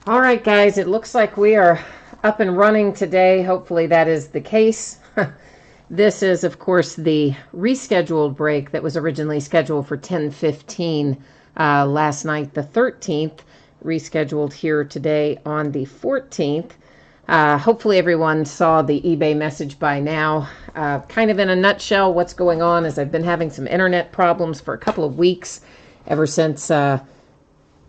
All right, guys, it looks like we are up and running today. Hopefully that is the case. This is, of course, the rescheduled break that was originally scheduled for 10:15 last night, the 13th, rescheduled here today on the 14th. Hopefully everyone saw the eBay message by now. Kind of in a nutshell, what's going on is I've been having some internet problems for a couple of weeks ever since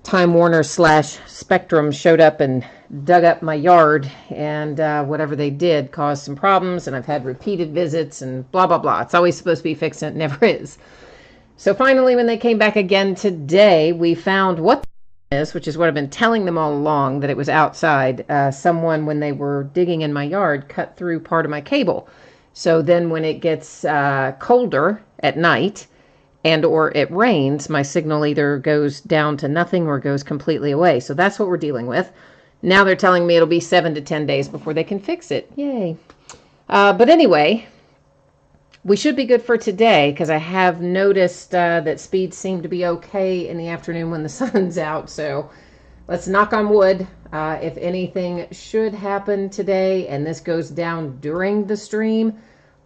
Time Warner / Spectrum showed up and dug up my yard, and whatever they did caused some problems, and I've had repeated visits and blah, blah, blah. It's always supposed to be fixed, and it never is. So finally, when they came back again today, we found what is, which is what I've been telling them all along, that it was outside. Someone, when they were digging in my yard, cut through part of my cable. So then when it gets colder at night, and or it rains, my signal either goes down to nothing or goes completely away. So that's what we're dealing with. Now they're telling me it'll be 7 to 10 days before they can fix it. Yay. But anyway, we should be good for today, because I have noticed that speeds seem to be okay in the afternoon when the sun's out. So let's knock on wood. If anything should happen today and this goes down during the stream,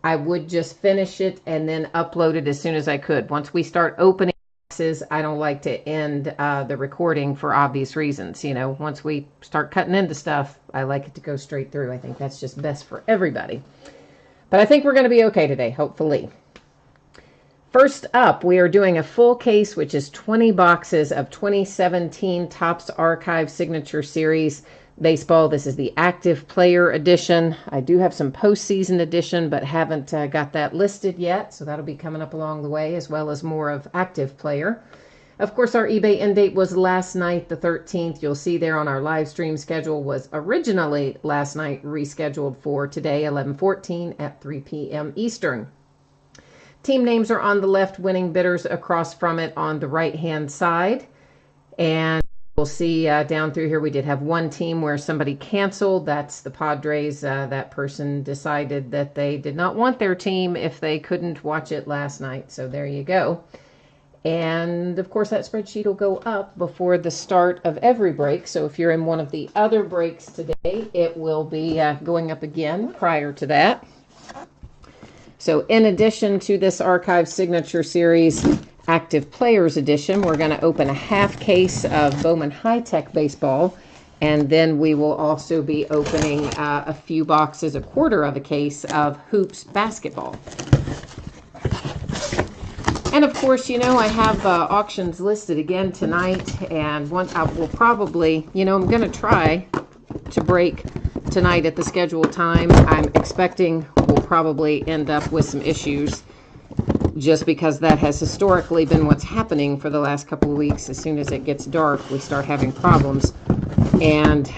I would just finish it and then upload it as soon as I could. Once we start opening boxes, I don't like to end the recording for obvious reasons. You know, once we start cutting into stuff, I like it to go straight through. I think that's just best for everybody. But I think we're going to be okay today, hopefully. First up, we are doing a full case, which is 20 boxes of 2017 Topps Archive Signature Series baseball. This is the active player edition. I do have some postseason edition, but haven't got that listed yet, so that'll be coming up along the way, as well as more of active player. Of course, our eBay end date was last night, the 13th. You'll see there on our live stream schedule was originally last night, rescheduled for today, 11/14 at 3 p.m. Eastern. Team names are on the left, winning bidders across from it on the right-hand side. And we'll see down through here, we did have one team where somebody canceled. That's the Padres. That person decided that they did not want their team if they couldn't watch it last night. So there you go. And of course, that spreadsheet will go up before the start of every break. So if you're in one of the other breaks today, it will be going up again prior to that. So in addition to this Archive Signature Series Active Players Edition, we're going to open a half case of Bowman High-Tech Baseball, and then we will also be opening a few boxes, a quarter of a case of Hoops Basketball. And of course, you know, I have auctions listed again tonight, and I will probably, you know, I'm going to try to break tonight at the scheduled time. I'm expecting we'll probably end up with some issues, just because that has historically been what's happening for the last couple of weeks. As soon as it gets dark, we start having problems. And,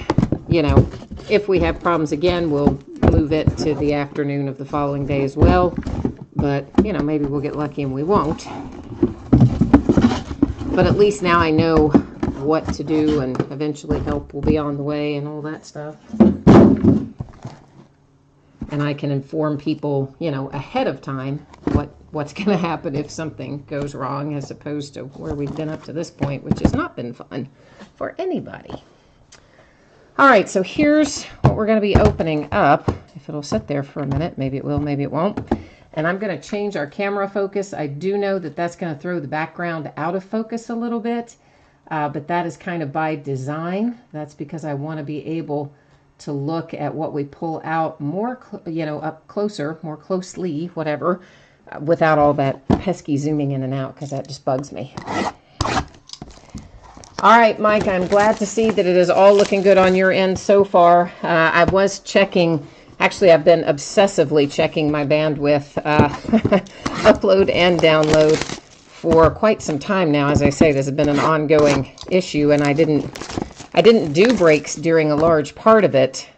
you know, if we have problems again, we'll move it to the afternoon of the following day as well. But, you know, maybe we'll get lucky and we won't. But at least now I know what to do, and eventually help will be on the way and all that stuff. And I can inform people, you know, ahead of time what's going to happen if something goes wrong, as opposed to where we've been up to this point, which has not been fun for anybody. All right, so here's what we're going to be opening up. If it'll sit there for a minute, maybe it will, maybe it won't. And I'm going to change our camera focus. I do know that that's going to throw the background out of focus a little bit, but that is kind of by design. That's because I want to be able to look at what we pull out more, you know, up closer, more closely, whatever, without all that pesky zooming in and out, because that just bugs me. All right, Mike, I'm glad to see that it is all looking good on your end so far. I was checking, actually I've been obsessively checking my bandwidth, upload and download, for quite some time now. As I say, this has been an ongoing issue, and I didn't do breaks during a large part of it,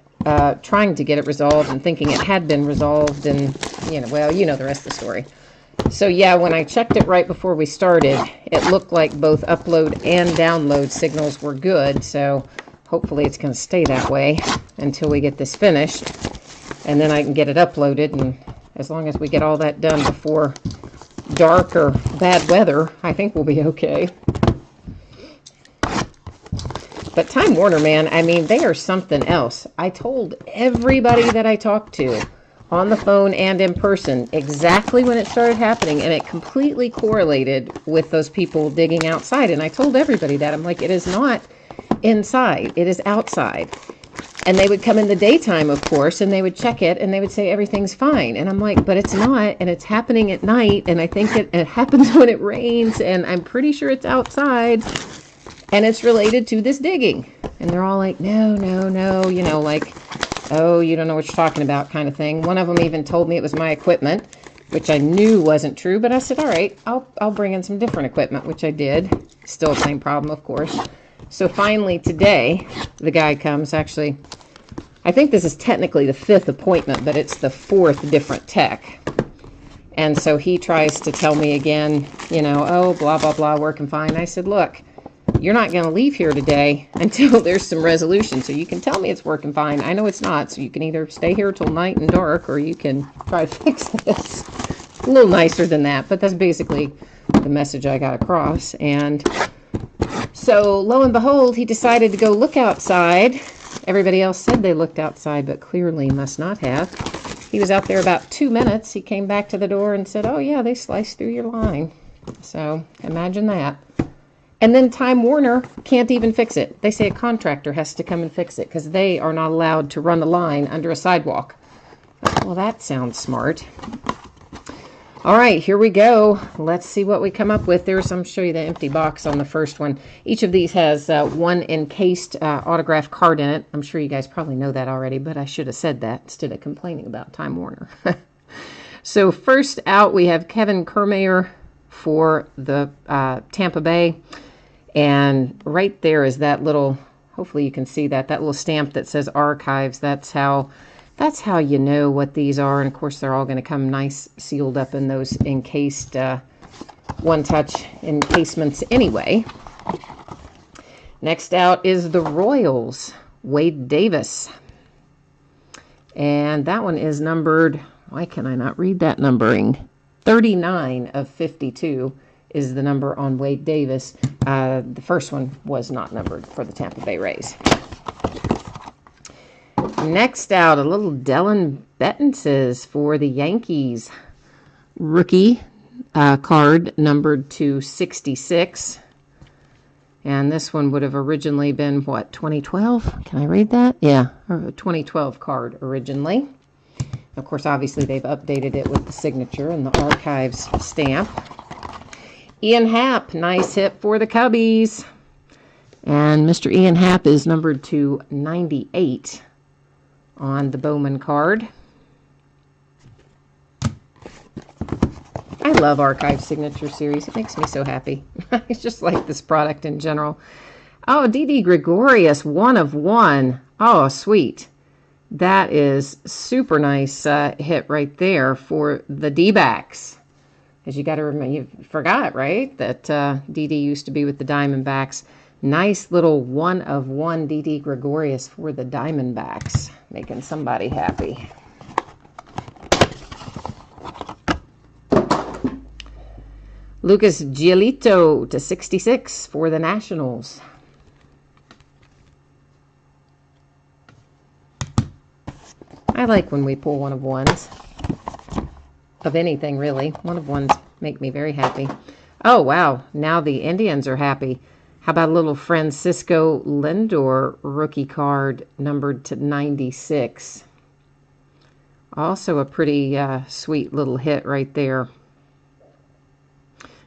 trying to get it resolved and thinking it had been resolved, and, you know, well, you know the rest of the story. So yeah, when I checked it right before we started, it looked like both upload and download signals were good, so hopefully it's going to stay that way until we get this finished, and then I can get it uploaded, and as long as we get all that done before dark or bad weather, I think we'll be okay. But Time Warner, man, I mean, they are something else. I told everybody that I talked to on the phone and in person exactly when it started happening, and it completely correlated with those people digging outside. And I told everybody that. I'm like, it is not inside, it is outside. And they would come in the daytime, of course, and they would check it, and they would say everything's fine. And I'm like, but it's not, and it's happening at night, and I think it happens when it rains, and I'm pretty sure it's outside, and it's related to this digging. And they're all like, no, no, no, you know, like, oh, you don't know what you're talking about kind of thing. One of them even told me it was my equipment, which I knew wasn't true, but I said, all right, I'll bring in some different equipment, which I did. Still the same problem, of course. So finally today, the guy comes. Actually, I think this is technically the 5th appointment, but it's the 4th different tech. And so he tries to tell me again, you know, oh, blah, blah, blah, working fine. I said, look, you're not going to leave here today until there's some resolution. So you can tell me it's working fine. I know it's not. So you can either stay here till night and dark, or you can try to fix this. A little nicer than that, but that's basically the message I got across. And so lo and behold, he decided to go look outside. Everybody else said they looked outside, but clearly must not have. He was out there about 2 minutes. He came back to the door and said, oh yeah, they sliced through your line. So imagine that. And then Time Warner can't even fix it. They say a contractor has to come and fix it because they are not allowed to run the line under a sidewalk. Well, that sounds smart. All right, here we go. Let's see what we come up with. I'll show you the empty box on the first one. Each of these has one encased autographed card in it. I'm sure you guys probably know that already, but I should have said that instead of complaining about Time Warner. So first out, we have Kevin Kiermaier for the Tampa Bay. And right there is that little, hopefully you can see that little stamp that says Archives. That's how you know what these are. And of course, they're all going to come nice sealed up in those encased one-touch encasements anyway. Next out is the Royals, Wade Davis. And that one is numbered, why can I not read that numbering? 39 of 52 is the number on Wade Davis. The first one was not numbered for the Tampa Bay Rays. Next out, a little Dylan Bettenses for the Yankees. Rookie card numbered to 66. And this one would have originally been, what, 2012? Can I read that? Yeah, a 2012 card originally. Of course, obviously, they've updated it with the signature and the Archives stamp. Ian Happ, nice hit for the Cubbies. And Mr. Ian Happ is numbered to 98 on the Bowman card. I love Archive Signature Series. It makes me so happy. I just like this product in general. Oh, Didi Gregorius, 1 of 1. Oh, sweet. That is super nice hit right there for the D-backs. Because you got to remember, you forgot, right, that Didi used to be with the Diamondbacks. Nice little 1 of 1 Didi Gregorius for the Diamondbacks, making somebody happy. Lucas Giolito to 66 for the Nationals. I like when we pull 1 of 1s. Of anything, really. 1 of 1s make me very happy. Oh, wow. Now the Indians are happy. How about a little Francisco Lindor rookie card numbered to 96? Also a pretty sweet little hit right there.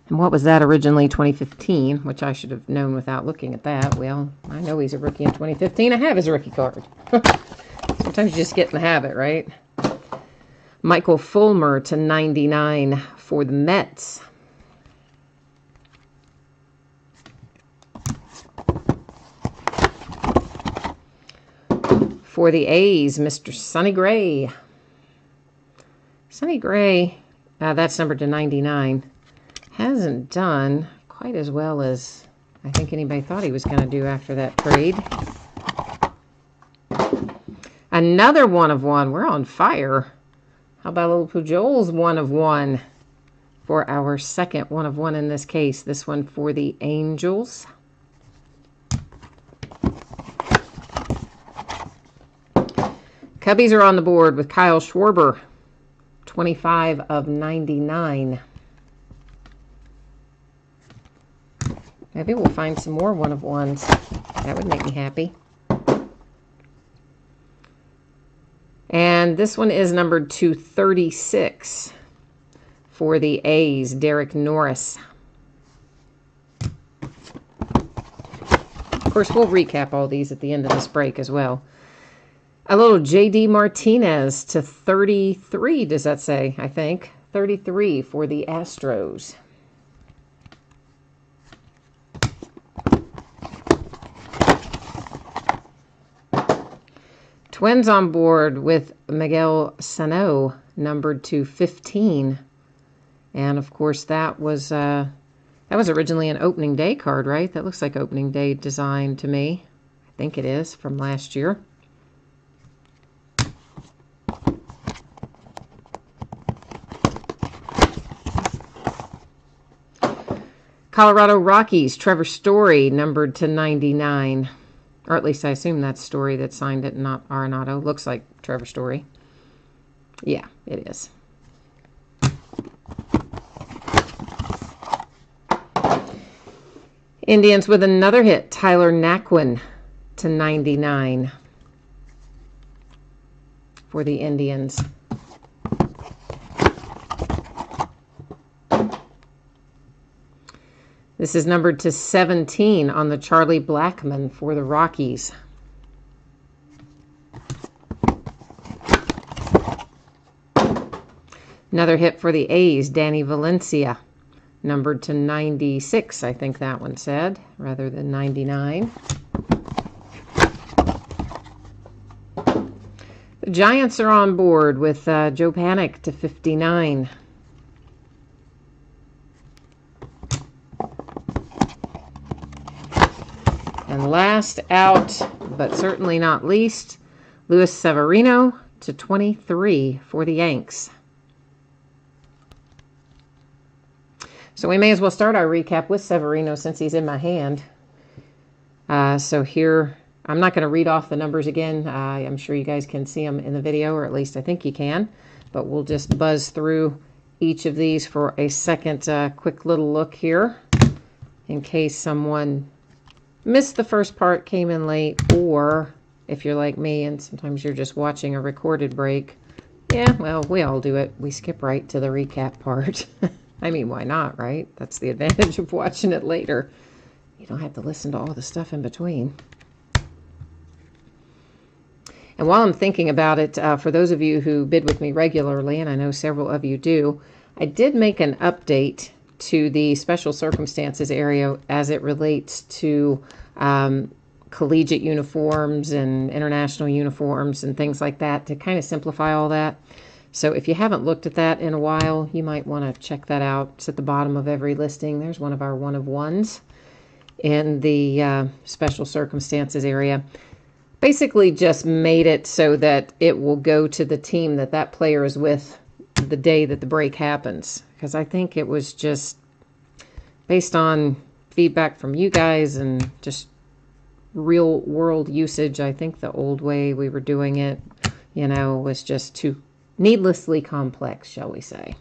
And what was that originally? 2015, which I should have known without looking at that. Well, I know he's a rookie in 2015. I have his rookie card. Sometimes you just get in the habit, right? Michael Fulmer to 99 for the Mets. For the A's, Mr. Sonny Gray. Sonny Gray, that's numbered to 99. Hasn't done quite as well as I think anybody thought he was going to do after that trade. Another 1 of 1. We're on fire. How about a little Pujols 1 of 1 for our second 1 of 1 in this case. This one for the Angels. Cubbies are on the board with Kyle Schwarber, 25 of 99. Maybe we'll find some more one-of-ones. That would make me happy. And this one is numbered 236 for the A's, Derek Norris. Of course, we'll recap all these at the end of this break as well. A little J.D. Martinez to 33, does that say, I think? 33 for the Astros. Twins on board with Miguel Sano, numbered to 15. And, of course, that was originally an opening day card, right? That looks like opening day design to me. I think it is, from last year. Colorado Rockies, Trevor Story, numbered to 99. Or at least I assume that's Story that signed it, not Arenado. Looks like Trevor Story. Yeah, it is. Indians with another hit, Tyler Naquin to 99 for the Indians. This is numbered to 17 on the Charlie Blackmon for the Rockies. Another hit for the A's, Danny Valencia, numbered to 96, I think that one said, rather than 99. The Giants are on board with Joe Panik to 59. And last out, but certainly not least, Luis Severino to 23 for the Yanks. So we may as well start our recap with Severino since he's in my hand. So here, I'm not going to read off the numbers again. I'm sure you guys can see them in the video, or at least I think you can. But we'll just buzz through each of these for a second quick little look here in case someone missed the first part, came in late, or if you're like me and sometimes you're just watching a recorded break, yeah, well, we all do it. We skip right to the recap part. I mean, why not, right? That's the advantage of watching it later. You don't have to listen to all the stuff in between. And while I'm thinking about it, for those of you who bid with me regularly, and I know several of you do, I did make an update to the special circumstances area as it relates to collegiate uniforms and international uniforms and things like that to kind of simplify all that. So if you haven't looked at that in a while, you might want to check that out. It's at the bottom of every listing. There's one of our one-of-ones in the special circumstances area. Basically just made it so that it will go to the team that that player is with the day that the break happens. Because I think it was just based on feedback from you guys and just real world usage. I think the old way we were doing it, was just too needlessly complex, shall we say.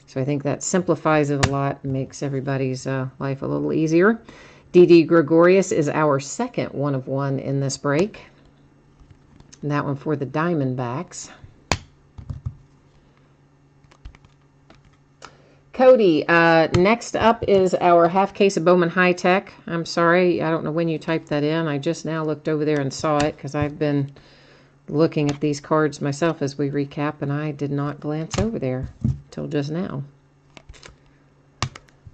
So I think that simplifies it a lot and makes everybody's life a little easier. D.D. Gregorius is our second one-of-one in this break. And that one for the Diamondbacks. Cody, next up is our half case of Bowman High Tech. I'm sorry, I don't know when you typed that in. I just now looked over there and saw it because I've been looking at these cards myself as we recap, and I did not glance over there till just now.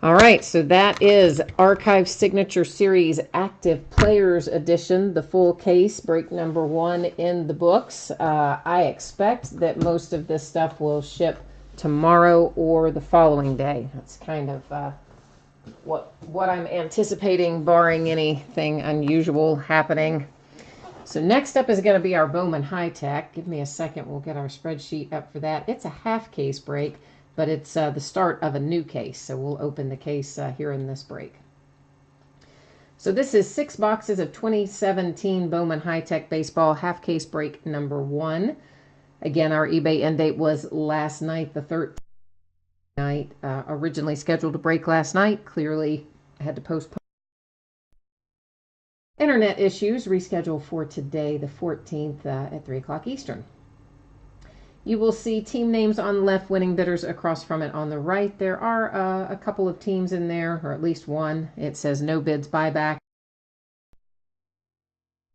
All right, so that is Archive Signature Series Active Players Edition, the full case, break number 1 in the books. I expect that most of this stuff will ship tomorrow or the following day. That's kind of what I'm anticipating, barring anything unusual happening. So next up is going to be our Bowman High Tech. Give me a second. We'll get our spreadsheet up for that. It's a half case break, but it's the start of a new case. So we'll open the case here in this break. So this is 6 boxes of 2017 Bowman High Tech Baseball half case break number 1. Again, our eBay end date was last night, the 13th night. Originally scheduled to break last night. Clearly, I had to postpone. Internet issues, rescheduled for today, the 14th at 3 o'clock Eastern. You will see team names on the left, winning bidders across from it on the right. There are a couple of teams in there, or at least one. It says no bids, buyback.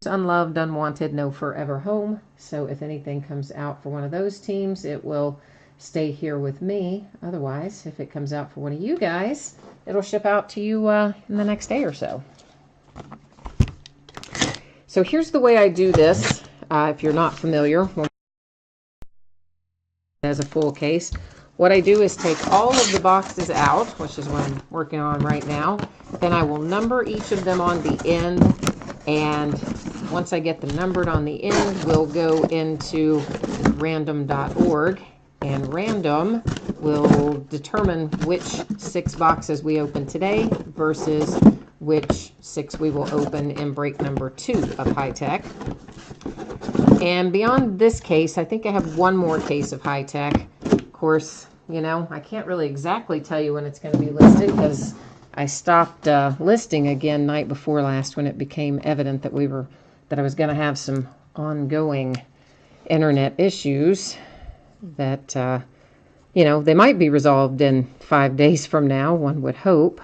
Unloved, unwanted, no forever home. So if anything comes out for one of those teams, it will stay here with me. Otherwise, if it comes out for one of you guys, it'll ship out to you in the next day or so. So here's the way I do this. If you're not familiar, as a full case, what I do is take all of the boxes out, which is what I'm working on right now. Then I will number each of them on the end, and once I get them numbered on the end, we'll go into random.org, and random will determine which 6 boxes we open today versus which 6 we will open in break number 2 of High Tech. And beyond this case, I think I have one more case of High Tech. Of course, you know, I can't really exactly tell you when it's going to be listed because I stopped listing again night before last when it became evident that I was going to have some ongoing internet issues that, you know, they might be resolved in 5 days from now, one would hope,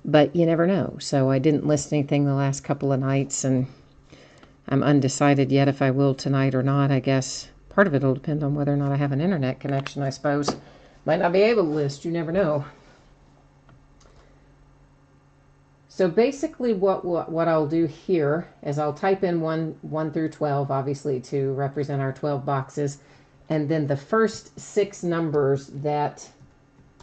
but you never know. So I didn't list anything the last couple of nights, and I'm undecided yet if I will tonight or not. I guess part of it will depend on whether or not I have an internet connection, I suppose. Might not be able to list, you never know. So basically what I'll do here is I'll type in 1 through 12, obviously, to represent our 12 boxes. And then the first 6 numbers that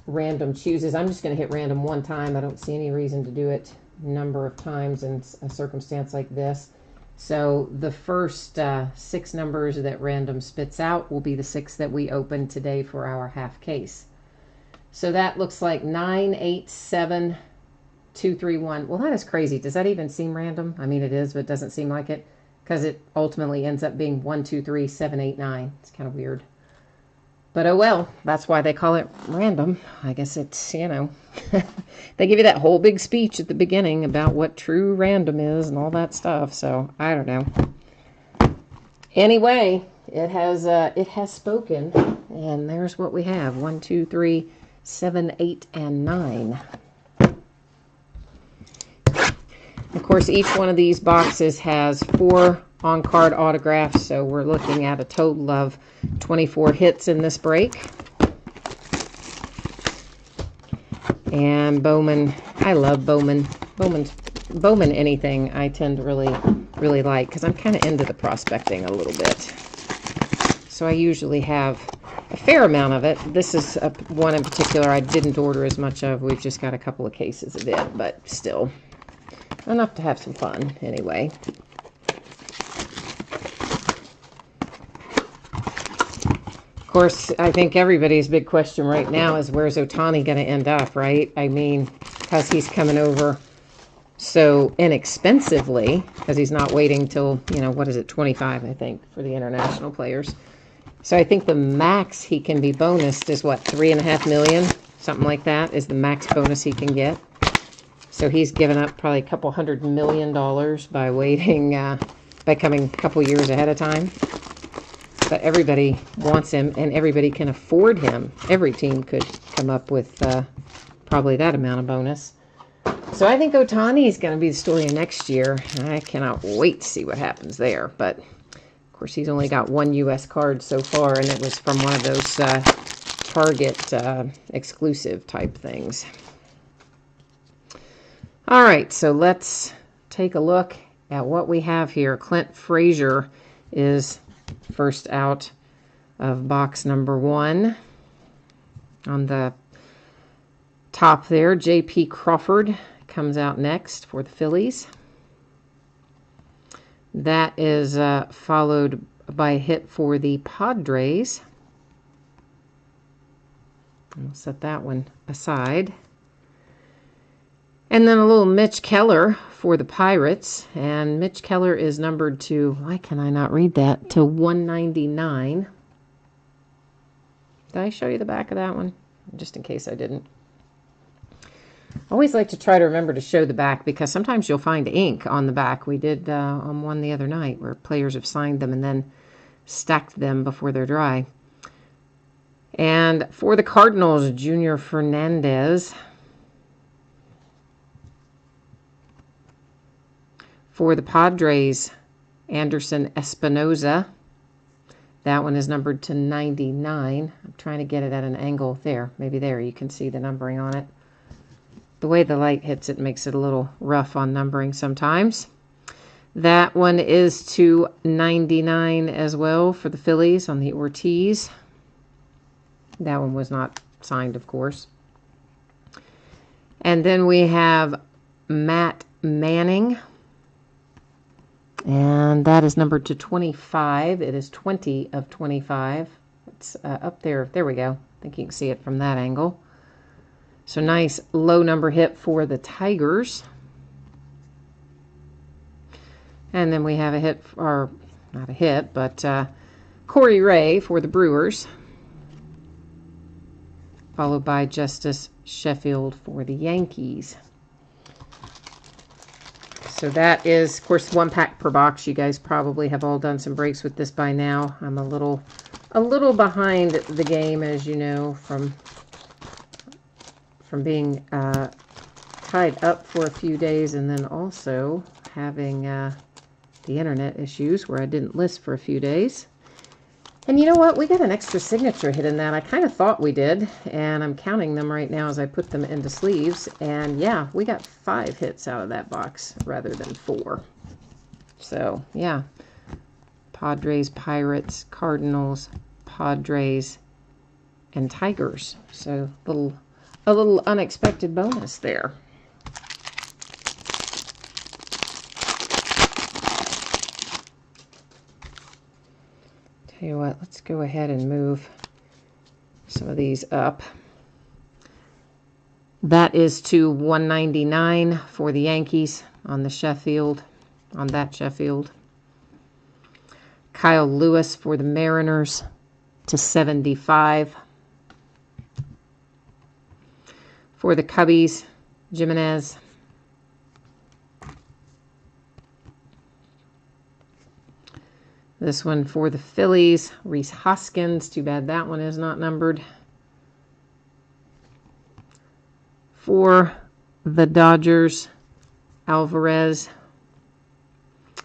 random chooses, I'm just going to hit random one time. I don't see any reason to do it a number of times in a circumstance like this. So the first 6 numbers that random spits out will be the 6 that we open today for our half case. So that looks like 9, 8, 7, 2, 3, 1. Well, that is crazy. Does that even seem random? I mean, it is, but it doesn't seem like it because it ultimately ends up being 1, 2, 3, 7, 8, 9. It's kind of weird. But oh well, that's why they call it random. I guess it's, you know, they give you that whole big speech at the beginning about what true random is and all that stuff. So I don't know. Anyway, it has spoken, and there's what we have: 1, 2, 3, 7, 8, and 9. Of course, each one of these boxes has 4 on-card autographs, so we're looking at a total of 24 hits in this break. And Bowman, I love Bowman. Bowman anything I tend to really like because I'm kind of into the prospecting a little bit. So I usually have a fair amount of it. This is one in particular I didn't order as much of. We've just got a couple of cases of it, but still enough to have some fun anyway. Of course, I think everybody's big question right now is where's Ohtani going to end up, right? I mean, because he's coming over so inexpensively, because he's not waiting till, you know, what is it, 25, I think, for the international players. So I think the max he can be bonused is what, $3.5 million? Something like that is the max bonus he can get. So he's given up probably a couple $100 million by waiting, by coming a couple years ahead of time. But everybody wants him, and everybody can afford him. Every team could come up with probably that amount of bonus. So I think Ohtani is going to be the story of next year. I cannot wait to see what happens there. But, of course, he's only got 1 U.S. card so far, and it was from one of those Target exclusive type things. All right, so let's take a look at what we have here. Clint Frazier is first out of box number 1. On the top there, J.P. Crawford comes out next for the Phillies. That is followed by a hit for the Padres. I'll set that one aside. And then a little Mitch Keller for the Pirates. And Mitch Keller is numbered to, why can I not read that, to 199. Did I show you the back of that one? Just in case I didn't. I always like to try to remember to show the back because sometimes you'll find ink on the back. We did on one the other night where players have signed them and then stacked them before they're dry. And for the Cardinals, Junior Fernandez. For the Padres, Anderson Espinoza. That one is numbered to 99. I'm trying to get it at an angle there. Maybe there you can see the numbering on it. The way the light hits it makes it a little rough on numbering sometimes. That one is to 99 as well for the Phillies on the Ortiz. That one was not signed, of course. And then we have Matt Manning. And that is numbered to 25. It is 20 of 25. It's up there. There we go. I think you can see it from that angle. So nice low number hit for the Tigers. And then we have a hit, or not a hit, but Corey Ray for the Brewers. Followed by Justice Sheffield for the Yankees. So that is, of course, 1 pack per box. You guys probably have all done some breaks with this by now. I'm a little behind the game, as you know, from being tied up for a few days and then also having the internet issues where I didn't list for a few days. And you know what? We got an extra signature hit in that. I kind of thought we did, and I'm counting them right now as I put them into sleeves. And yeah, we got 5 hits out of that box rather than 4. So yeah, Padres, Pirates, Cardinals, Padres, and Tigers. So a little unexpected bonus there. Tell you what, let's go ahead and move some of these up. That is to 199 for the Yankees on the Sheffield, on that Sheffield. Kyle Lewis for the Mariners to 75. For the Cubbies, Jimenez. This one for the Phillies, Rhys Hoskins. Too bad that one is not numbered. For the Dodgers, Alvarez.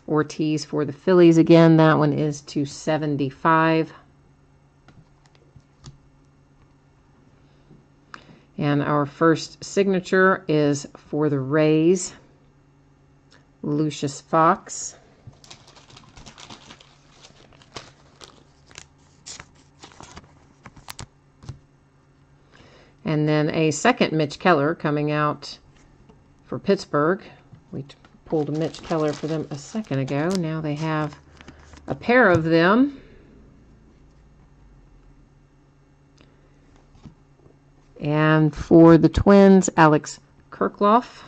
Ortiz for the Phillies again. That one is to 75. And our first signature is for the Rays, Lucius Fox. And then a second Mitch Keller coming out for Pittsburgh. We pulled a Mitch Keller for them a second ago. Now they have a pair of them. And for the Twins, Alex Kirkloff.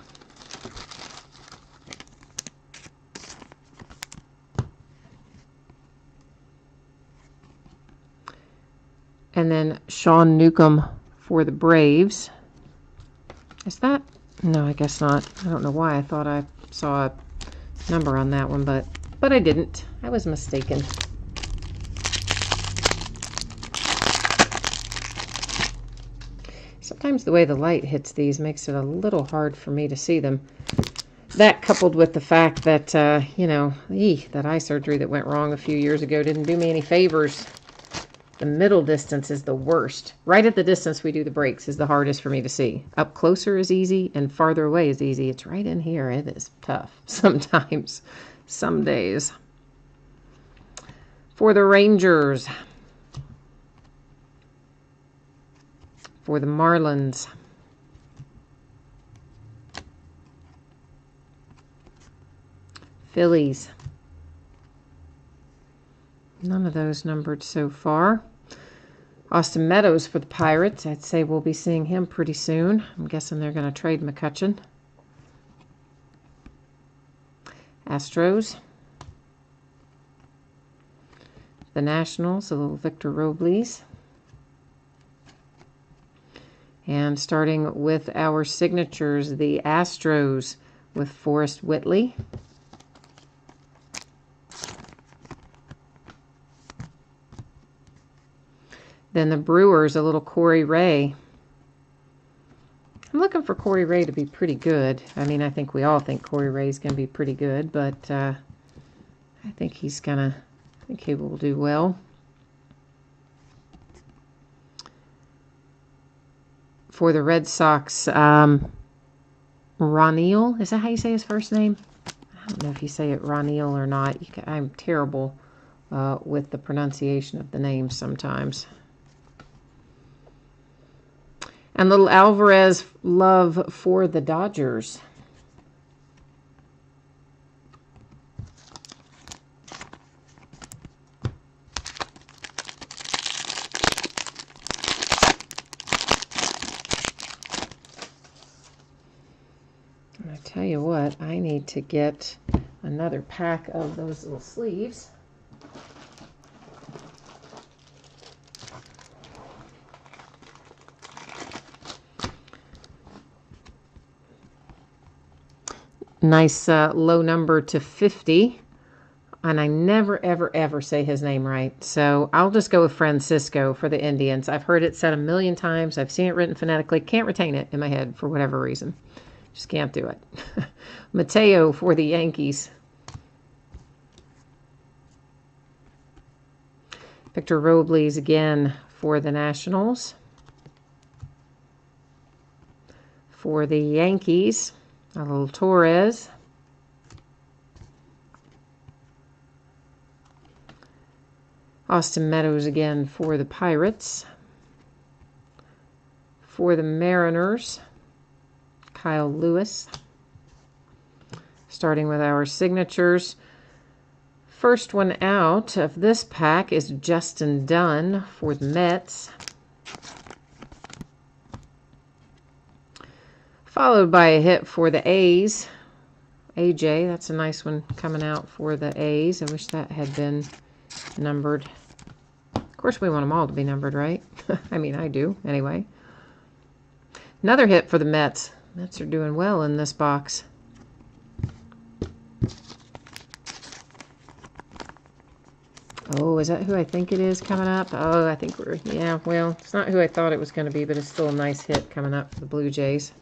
And then Sean Newcomb for the Braves. Is that? No, I guess not. I don't know why I thought I saw a number on that one, but I didn't. I was mistaken. Sometimes the way the light hits these makes it a little hard for me to see them. That coupled with the fact that, you know, that eye surgery that went wrong a few years ago didn't do me any favors. The middle distance is the worst. Right at the distance we do the breaks is the hardest for me to see. Up closer is easy and farther away is easy. It's right in here. It is tough sometimes, some days. For the Rangers. For the Marlins. Phillies. None of those numbered so far. Austin Meadows for the Pirates. I'd say we'll be seeing him pretty soon. I'm guessing they're going to trade McCutchen. Astros. The Nationals, a little Victor Robles. And starting with our signatures, the Astros with Forrest Whitley. Then the Brewers, a little Corey Ray. I'm looking for Corey Ray to be pretty good. I mean, I think we all think Corey Ray's going to be pretty good, but I think he will do well. For the Red Sox, Ronneal, is that how you say his first name? I don't know if you say it Ronneal or not. I'm terrible with the pronunciation of the names sometimes. And little Alvarez Love for the Dodgers. I tell you what, I need to get another pack of those little sleeves. Nice low number to 50. And I never, ever, ever say his name right. So I'll just go with Francisco for the Indians. I've heard it said a million times. I've seen it written phonetically. Can't retain it in my head for whatever reason. Just can't do it. Mateo for the Yankees. Victor Robles again for the Nationals. For the Yankees, a little Torres. Austin Meadows again for the Pirates. For the Mariners, Kyle Lewis. Starting with our signatures. First one out of this pack is Justin Dunn for the Mets. Followed by a hit for the A's. AJ, that's a nice one coming out for the A's. I wish that had been numbered. Of course, we want them all to be numbered, right? I mean, I do, anyway. Another hit for the Mets. Mets are doing well in this box. Oh, is that who I think it is coming up? Oh, I think yeah, well, it's not who I thought it was going to be, but it's still a nice hit coming up for the Blue Jays.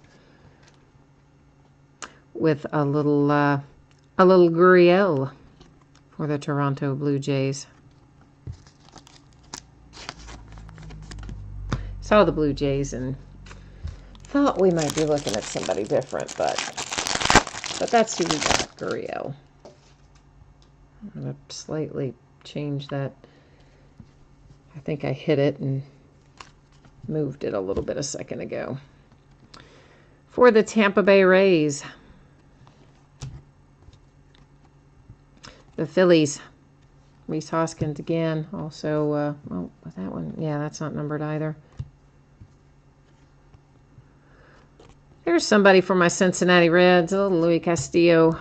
With a little Gurriel for the Toronto Blue Jays. Saw the Blue Jays and thought we might be looking at somebody different, but that's who we got, Gurriel. I'm going to slightly change that. I think I hit it and moved it a little bit a second ago. For the Tampa Bay Rays, the Phillies, Rhys Hoskins again. Also, oh, that one, yeah, that's not numbered either. There's somebody for my Cincinnati Reds, a little Luis Castillo.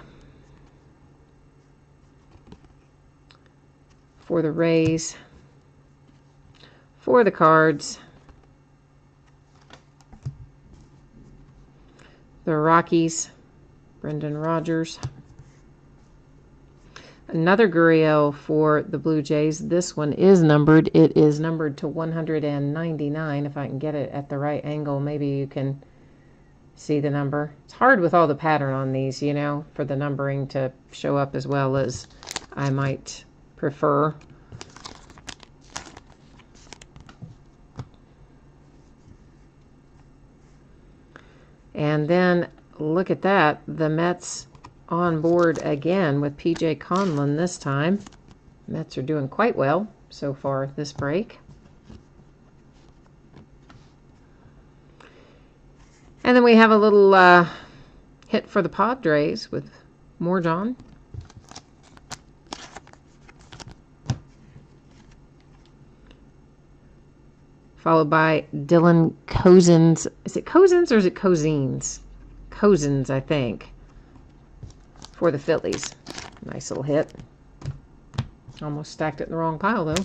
For the Rays. For the Cards. The Rockies, Brendan Rodgers. Another Gurriel for the Blue Jays. This one is numbered. It is numbered to 199. If I can get it at the right angle, maybe you can see the number. It's hard with all the pattern on these, you know, for the numbering to show up as well as I might prefer. And then look at that, the Mets on board again with P.J. Conlon this time. Mets are doing quite well so far this break. And then we have a little hit for the Padres with Morjon. Followed by Dylan Cozens. Is it Cozens or is it Cozens? Cozens, I think, for the Phillies. Nice little hit. Almost stacked it in the wrong pile, though.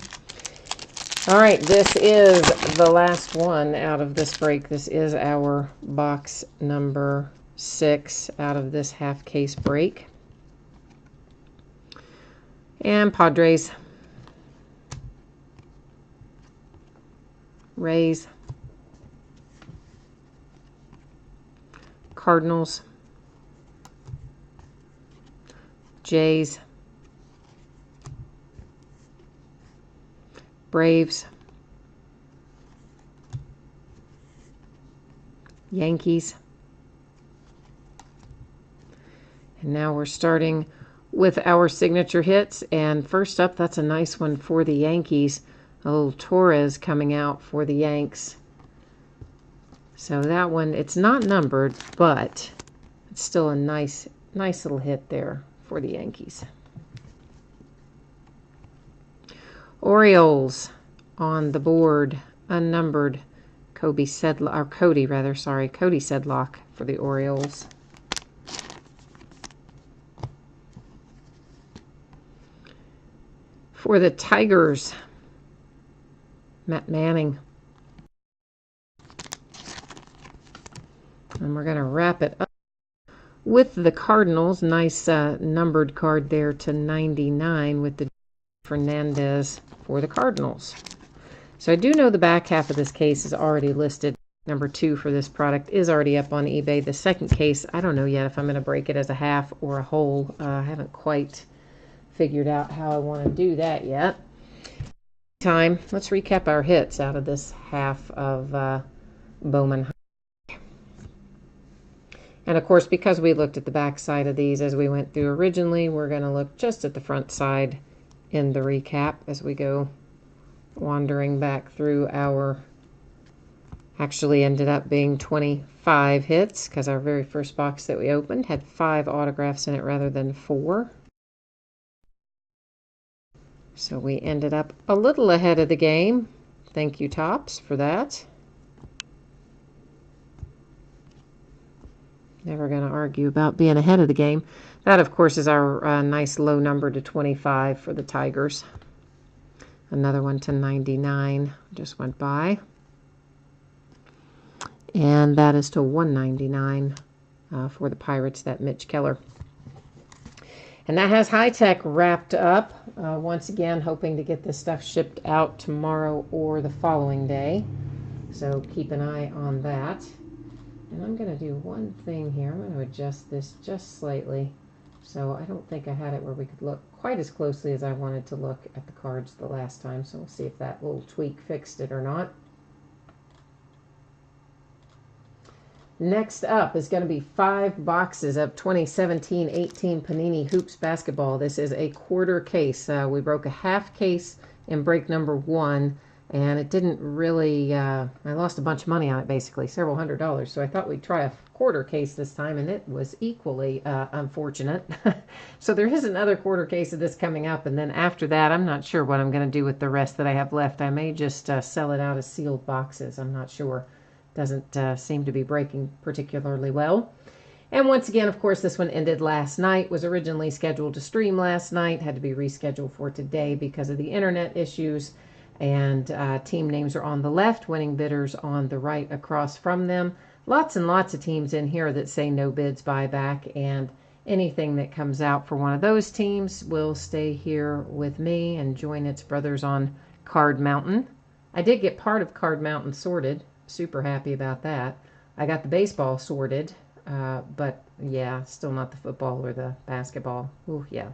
All right, this is the last one out of this break. This is our box number 6 out of this half case break. And Padres, Rays, Cardinals, Jays, Braves, Yankees. And now we're starting with our signature hits. And first up, that's a nice one for the Yankees. A little Torres coming out for the Yanks. So that one, it's not numbered, but it's still a nice little hit there for the Yankees. Orioles on the board, unnumbered. Cody Sedlock for the Orioles. For the Tigers, Matt Manning. And we're going to wrap it up with the Cardinals. Nice numbered card there to 99 with the Fernandez for the Cardinals. So I do know the back half of this case is already listed. Number 2 for this product is already up on eBay. The second case, I don't know yet if I'm going to break it as a half or a whole. I haven't quite figured out how I want to do that yet. Let's recap our hits out of this half of Bowman. And of course, because we looked at the back side of these as we went through originally, we're going to look just at the front side in the recap as we go wandering back through our, actually ended up being 25 hits because our very first box that we opened had 5 autographs in it rather than 4. So we ended up a little ahead of the game. Thank you, Topps, for that. Never going to argue about being ahead of the game. That, of course, is our nice low number to 25 for the Tigers. Another one to 99 just went by. And that is to 199 for the Pirates, that Mitch Keller. And that has High Tech wrapped up. Once again, hoping to get this stuff shipped out tomorrow or the following day. So keep an eye on that. And I'm going to do one thing here. I'm going to adjust this just slightly. So I don't think I had it where we could look quite as closely as I wanted to look at the cards the last time. So we'll see if that little tweak fixed it or not. Next up is going to be 5 boxes of 2017-18 Panini Hoops basketball. This is a quarter case. We broke a half case in break number 1, and it didn't really, I lost a bunch of money on it basically, several $100s. So I thought we'd try a quarter case this time, and it was equally unfortunate. So there is another quarter case of this coming up, and then after that, I'm not sure what I'm going to do with the rest that I have left. I may just sell it out as sealed boxes. I'm not sure. Doesn't seem to be breaking particularly well. And once again, of course, this one ended last night. Was originally scheduled to stream last night. Had to be rescheduled for today because of the internet issues. And team names are on the left, winning bidders on the right across from them. Lots and lots of teams in here that say no bids buyback. And anything that comes out for one of those teams will stay here with me and join its brothers on Card Mountain. I did get part of Card Mountain sorted. Super happy about that. I got the baseball sorted, but yeah, still not the football or the basketball. Ooh, yeah.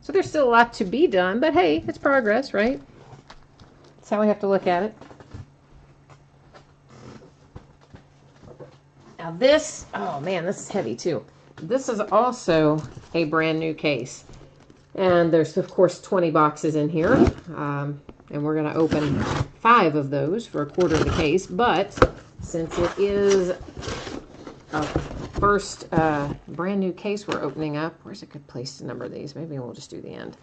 So there's still a lot to be done, but hey, it's progress, right? That's how we have to look at it. Now this, oh man, this is heavy too. This is also a brand new case. And there's, of course, 20 boxes in here. And we're going to open 5 of those for a quarter of the case. But since it is a first brand new case we're opening up, where's a good place to number these? Maybe we'll just do the end.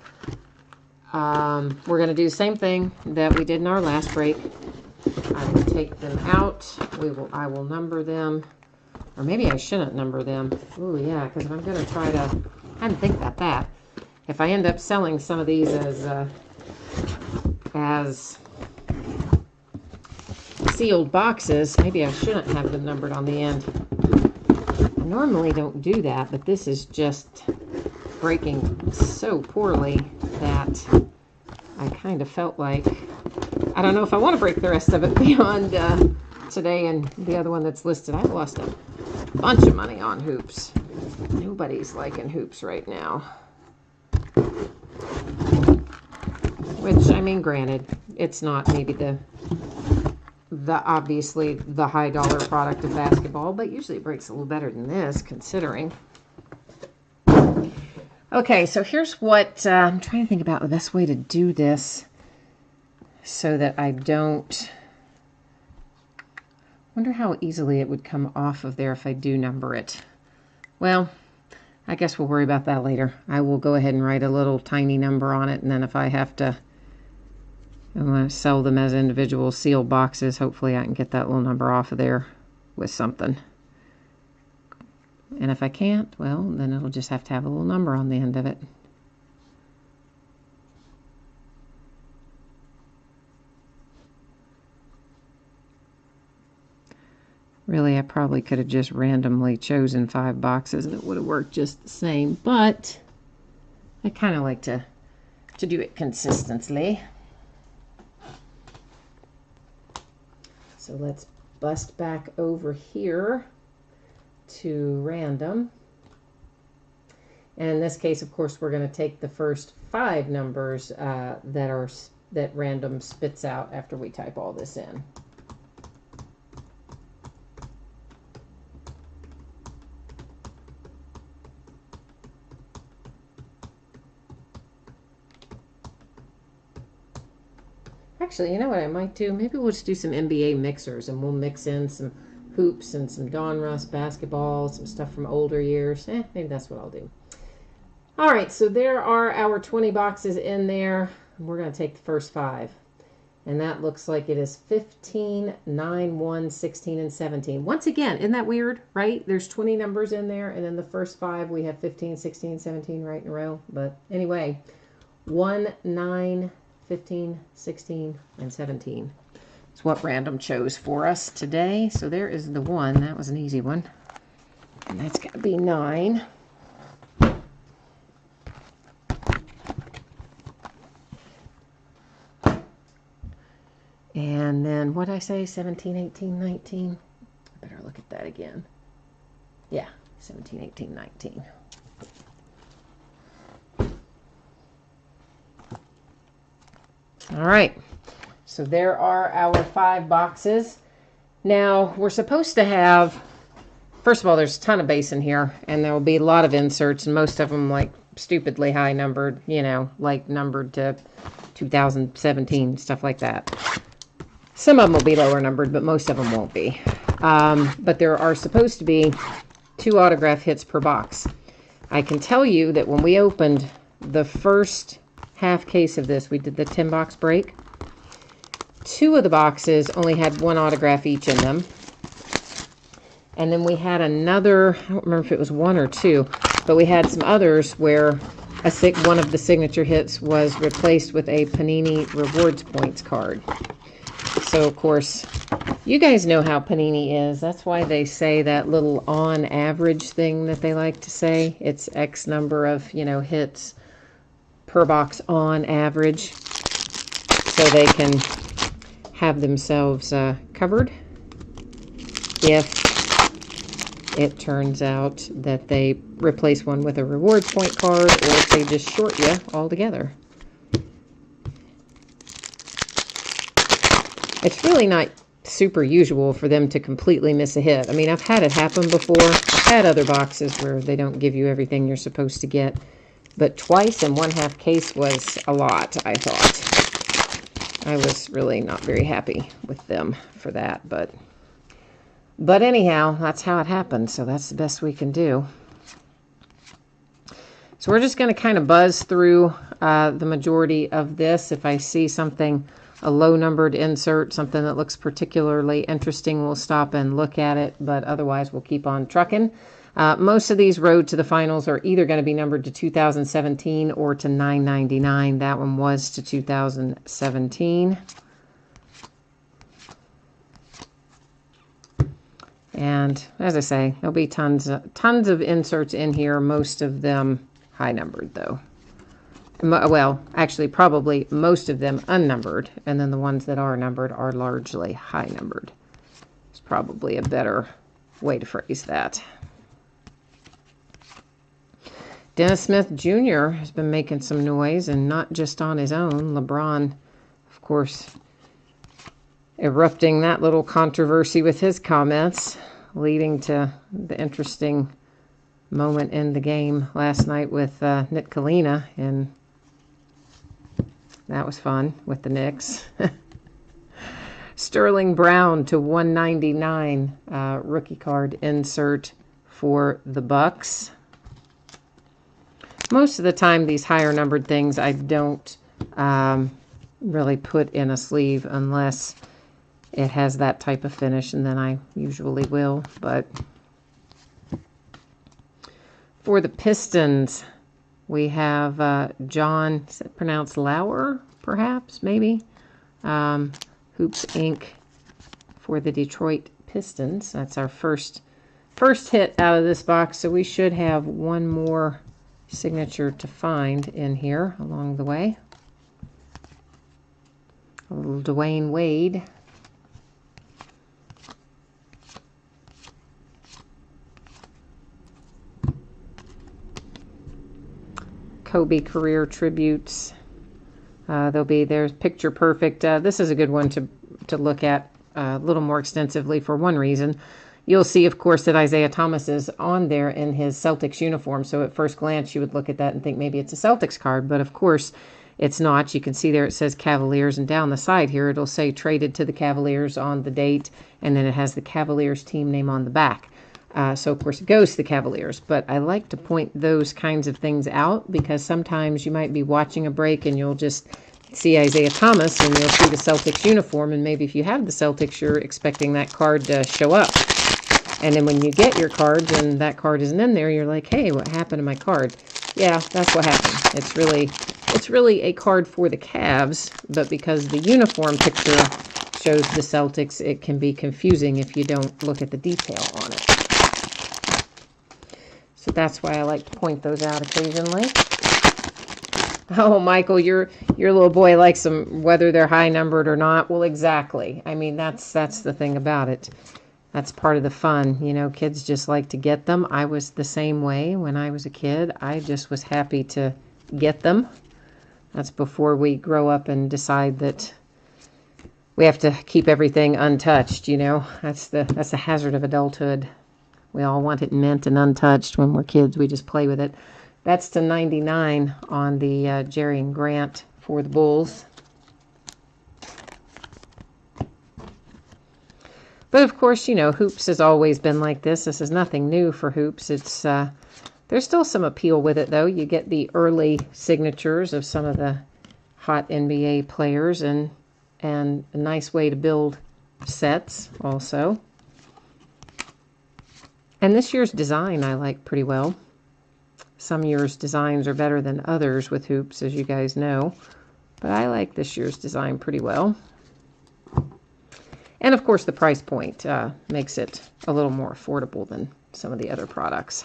We're going to do the same thing that we did in our last break. I will take them out. I will number them. Or maybe I shouldn't number them. Ooh, yeah, because if I'm going to try to... I didn't think about that. if I end up selling some of these as sealed boxes, maybe I shouldn't have them numbered on the end. I normally don't do that, but this is just breaking so poorly that I kind of felt like, I don't know if I want to break the rest of it beyond today and the other one that's listed. I lost a bunch of money on hoops. Nobody's liking hoops right now. Which, I mean, granted, it's not maybe the obviously the high dollar product of basketball, but usually it breaks a little better than this, considering. Okay, so here's what I'm trying to think about the best way to do this so that I don't. Wonder how easily it would come off of there if I do number it. Well, I guess we'll worry about that later. I will go ahead and write a little tiny number on it, and then if I have to, I'm going to sell them as individual sealed boxes. Hopefully I can get that little number off of there with something. And if I can't, well, then it'll just have to have a little number on the end of it. Really, I probably could have just randomly chosen 5 boxes and it would have worked just the same, but I kind of like to do it consistently. So let's bust back over here to random. And in this case, of course, we're going to take the first 5 numbers that random spits out after we type all this in. Actually, you know what I might do? Maybe we'll just do some NBA mixers and we'll mix in some hoops and some Donruss basketball, some stuff from older years. Maybe that's what I'll do. All right, so there are our 20 boxes in there. We're going to take the first 5. And that looks like it is 15, 9, 1, 16, and 17. Once again, isn't that weird, right? There's 20 numbers in there, and then the first 5 we have 15, 16, 17 right in a row. But anyway, 1, 9, 15, 16, and 17 is what random chose for us today. So there is the 1. That was an easy one. And that's got to be 9. And then what did I say? 17, 18, 19. I better look at that again. Yeah, 17, 18, 19. All right, so there are our 5 boxes. Now, we're supposed to have, first of all, there's a ton of base in here, and there will be a lot of inserts, and most of them, like, stupidly high numbered, you know, like numbered to 2017, stuff like that. Some of them will be lower numbered, but most of them won't be. But there are supposed to be 2 autograph hits per box. I can tell you that when we opened the first half case of this, we did the 10 box break. 2 of the boxes only had 1 autograph each in them. And then we had another, I don't remember if it was 1 or 2, but we had some others where one of the signature hits was replaced with a Panini Rewards Points card. So, of course, you guys know how Panini is. That's why they say that little on average thing that they like to say. It's X number of, you know, hits per box on average, so they can have themselves covered if it turns out that they replace one with a rewards point card, or if they just short you altogether. It's really not super usual for them to completely miss a hit. I mean, I've had it happen before. I've had other boxes where they don't give you everything you're supposed to get. But twice in 1/2 case was a lot, I thought. I was really not very happy with them for that. But anyhow, that's how it happened. So that's the best we can do. So we're just going to kind of buzz through the majority of this. If I see something, a low numbered insert, something that looks particularly interesting, we'll stop and look at it. But otherwise, we'll keep on trucking. Most of these road to the finals are either going to be numbered to 2017 or to 999. That one was to 2017. And as I say, there'll be tons of inserts in here, most of them high numbered though. Well, actually probably most of them unnumbered, and then the ones that are numbered are largely high numbered. It's probably a better way to phrase that. Dennis Smith Jr. has been making some noise, and not just on his own. LeBron, of course, erupting that little controversy with his comments, leading to the interesting moment in the game last night with Nick Kalina, and that was fun with the Knicks. Sterling Brown to 199 rookie card insert for the Bucks. Most of the time, these higher numbered things I don't really put in a sleeve unless it has that type of finish, and then I usually will. But for the Pistons, we have John, is it pronounced Lauer, perhaps, maybe? Hoops Inc. for the Detroit Pistons. That's our first hit out of this box, so we should have one more signature to find in here along the way. A little Dwayne Wade. Kobe career tributes. There's Picture Perfect. This is a good one to look at a little more extensively for one reason. You'll see, of course, that Isaiah Thomas is on there in his Celtics uniform. So at first glance, you would look at that and think maybe it's a Celtics card. But of course, it's not. You can see there it says Cavaliers. And down the side here, it'll say traded to the Cavaliers on the date. And then it has the Cavaliers team name on the back. So, of course, it goes to the Cavaliers. But I like to point those kinds of things out because sometimes you might be watching a break and you'll just see Isaiah Thomas and you'll see the Celtics uniform. And maybe if you have the Celtics, you're expecting that card to show up. And then when you get your cards and that card isn't in there, you're like, hey, what happened to my card? Yeah, that's what happened. It's really a card for the Cavs, but because the uniform picture shows the Celtics, it can be confusing if you don't look at the detail on it. So that's why I like to point those out occasionally. Oh, Michael, your little boy likes them whether they're high numbered or not. Well, exactly. I mean, that's the thing about it. That's part of the fun. You know, kids just like to get them. I was the same way when I was a kid. I just was happy to get them. That's before we grow up and decide that we have to keep everything untouched, you know. That's the hazard of adulthood. We all want it mint and untouched. When we're kids, we just play with it. That's to 99 on the Jerry and Grant for the Bulls. But of course, you know, Hoops has always been like this. This is nothing new for Hoops. It's there's still some appeal with it, though. You get the early signatures of some of the hot NBA players and a nice way to build sets also. And this year's design I like pretty well. Some years' designs are better than others with Hoops, as you guys know. But I like this year's design pretty well. And, of course, the price point makes it a little more affordable than some of the other products.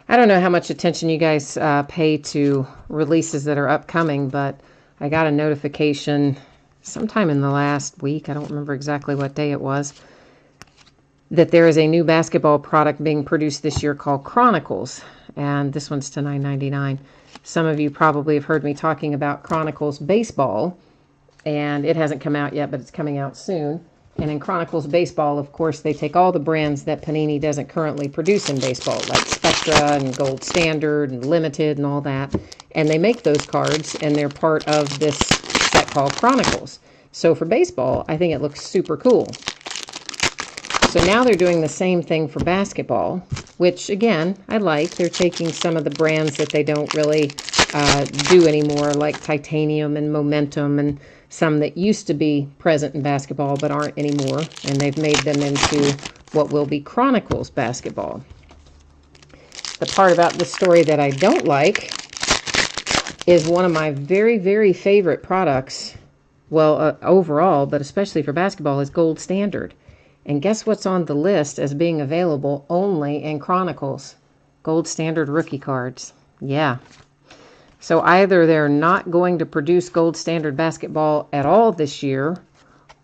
I don't know how much attention you guys pay to releases that are upcoming, but I got a notification sometime in the last week, I don't remember exactly what day it was, that there is a new basketball product being produced this year called Chronicles. And this one's to $9.99. Some of you probably have heard me talking about Chronicles Baseball, and it hasn't come out yet, but it's coming out soon. And in Chronicles Baseball, of course, they take all the brands that Panini doesn't currently produce in baseball, like Spectra and Gold Standard and Limited and all that, and they make those cards, and they're part of this set called Chronicles. So for baseball, I think it looks super cool. So now they're doing the same thing for basketball, which, again, I like. They're taking some of the brands that they don't really do anymore, like Titanium and Momentum and some that used to be present in basketball but aren't anymore, and they've made them into what will be Chronicles basketball. The part about the story that I don't like is one of my very, very favorite products, well, overall, but especially for basketball, is Gold Standard. And guess what's on the list as being available only in Chronicles? Gold Standard rookie cards. Yeah. So either they're not going to produce Gold Standard basketball at all this year,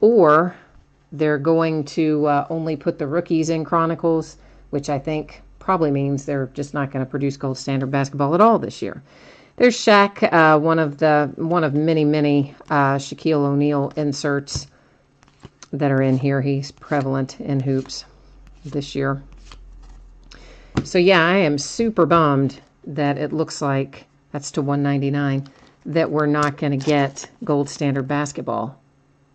or they're going to only put the rookies in Chronicles, which I think probably means they're just not going to produce Gold Standard basketball at all this year. There's Shaq, one of many Shaquille O'Neal inserts that are in here. He's prevalent in hoops this year. So yeah, I am super bummed that it looks like, that's to $199, that we're not going to get Gold Standard basketball,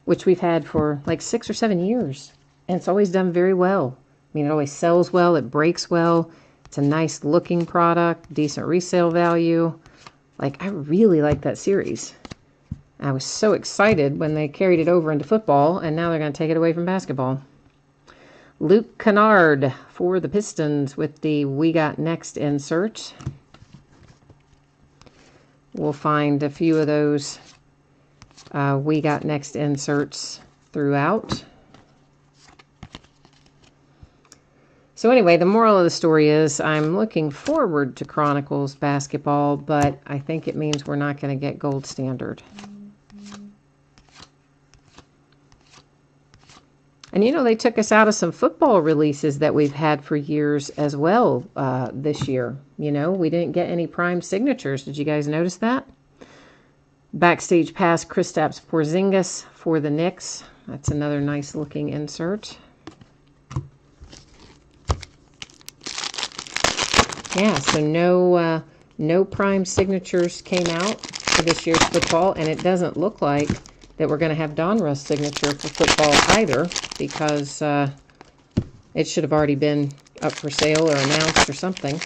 which we've had for like 6 or 7 years. And it's always done very well. I mean, it always sells well, it breaks well, it's a nice looking product, decent resale value. Like, I really like that series. I was so excited when they carried it over into football, and now they're going to take it away from basketball. Luke Kennard for the Pistons with the We Got Next insert. We'll find a few of those We Got Next inserts throughout. So anyway, the moral of the story is I'm looking forward to Chronicles basketball, but I think it means we're not going to get Gold Standard. And you know, they took us out of some football releases that we've had for years as well this year. You know, we didn't get any prime signatures. Did you guys notice that? Backstage pass Kristaps Porzingis for the Knicks. That's another nice looking insert. Yeah, so no prime signatures came out for this year's football, and it doesn't look like that we're going to have Donruss signature for football either, because it should have already been up for sale or announced or something.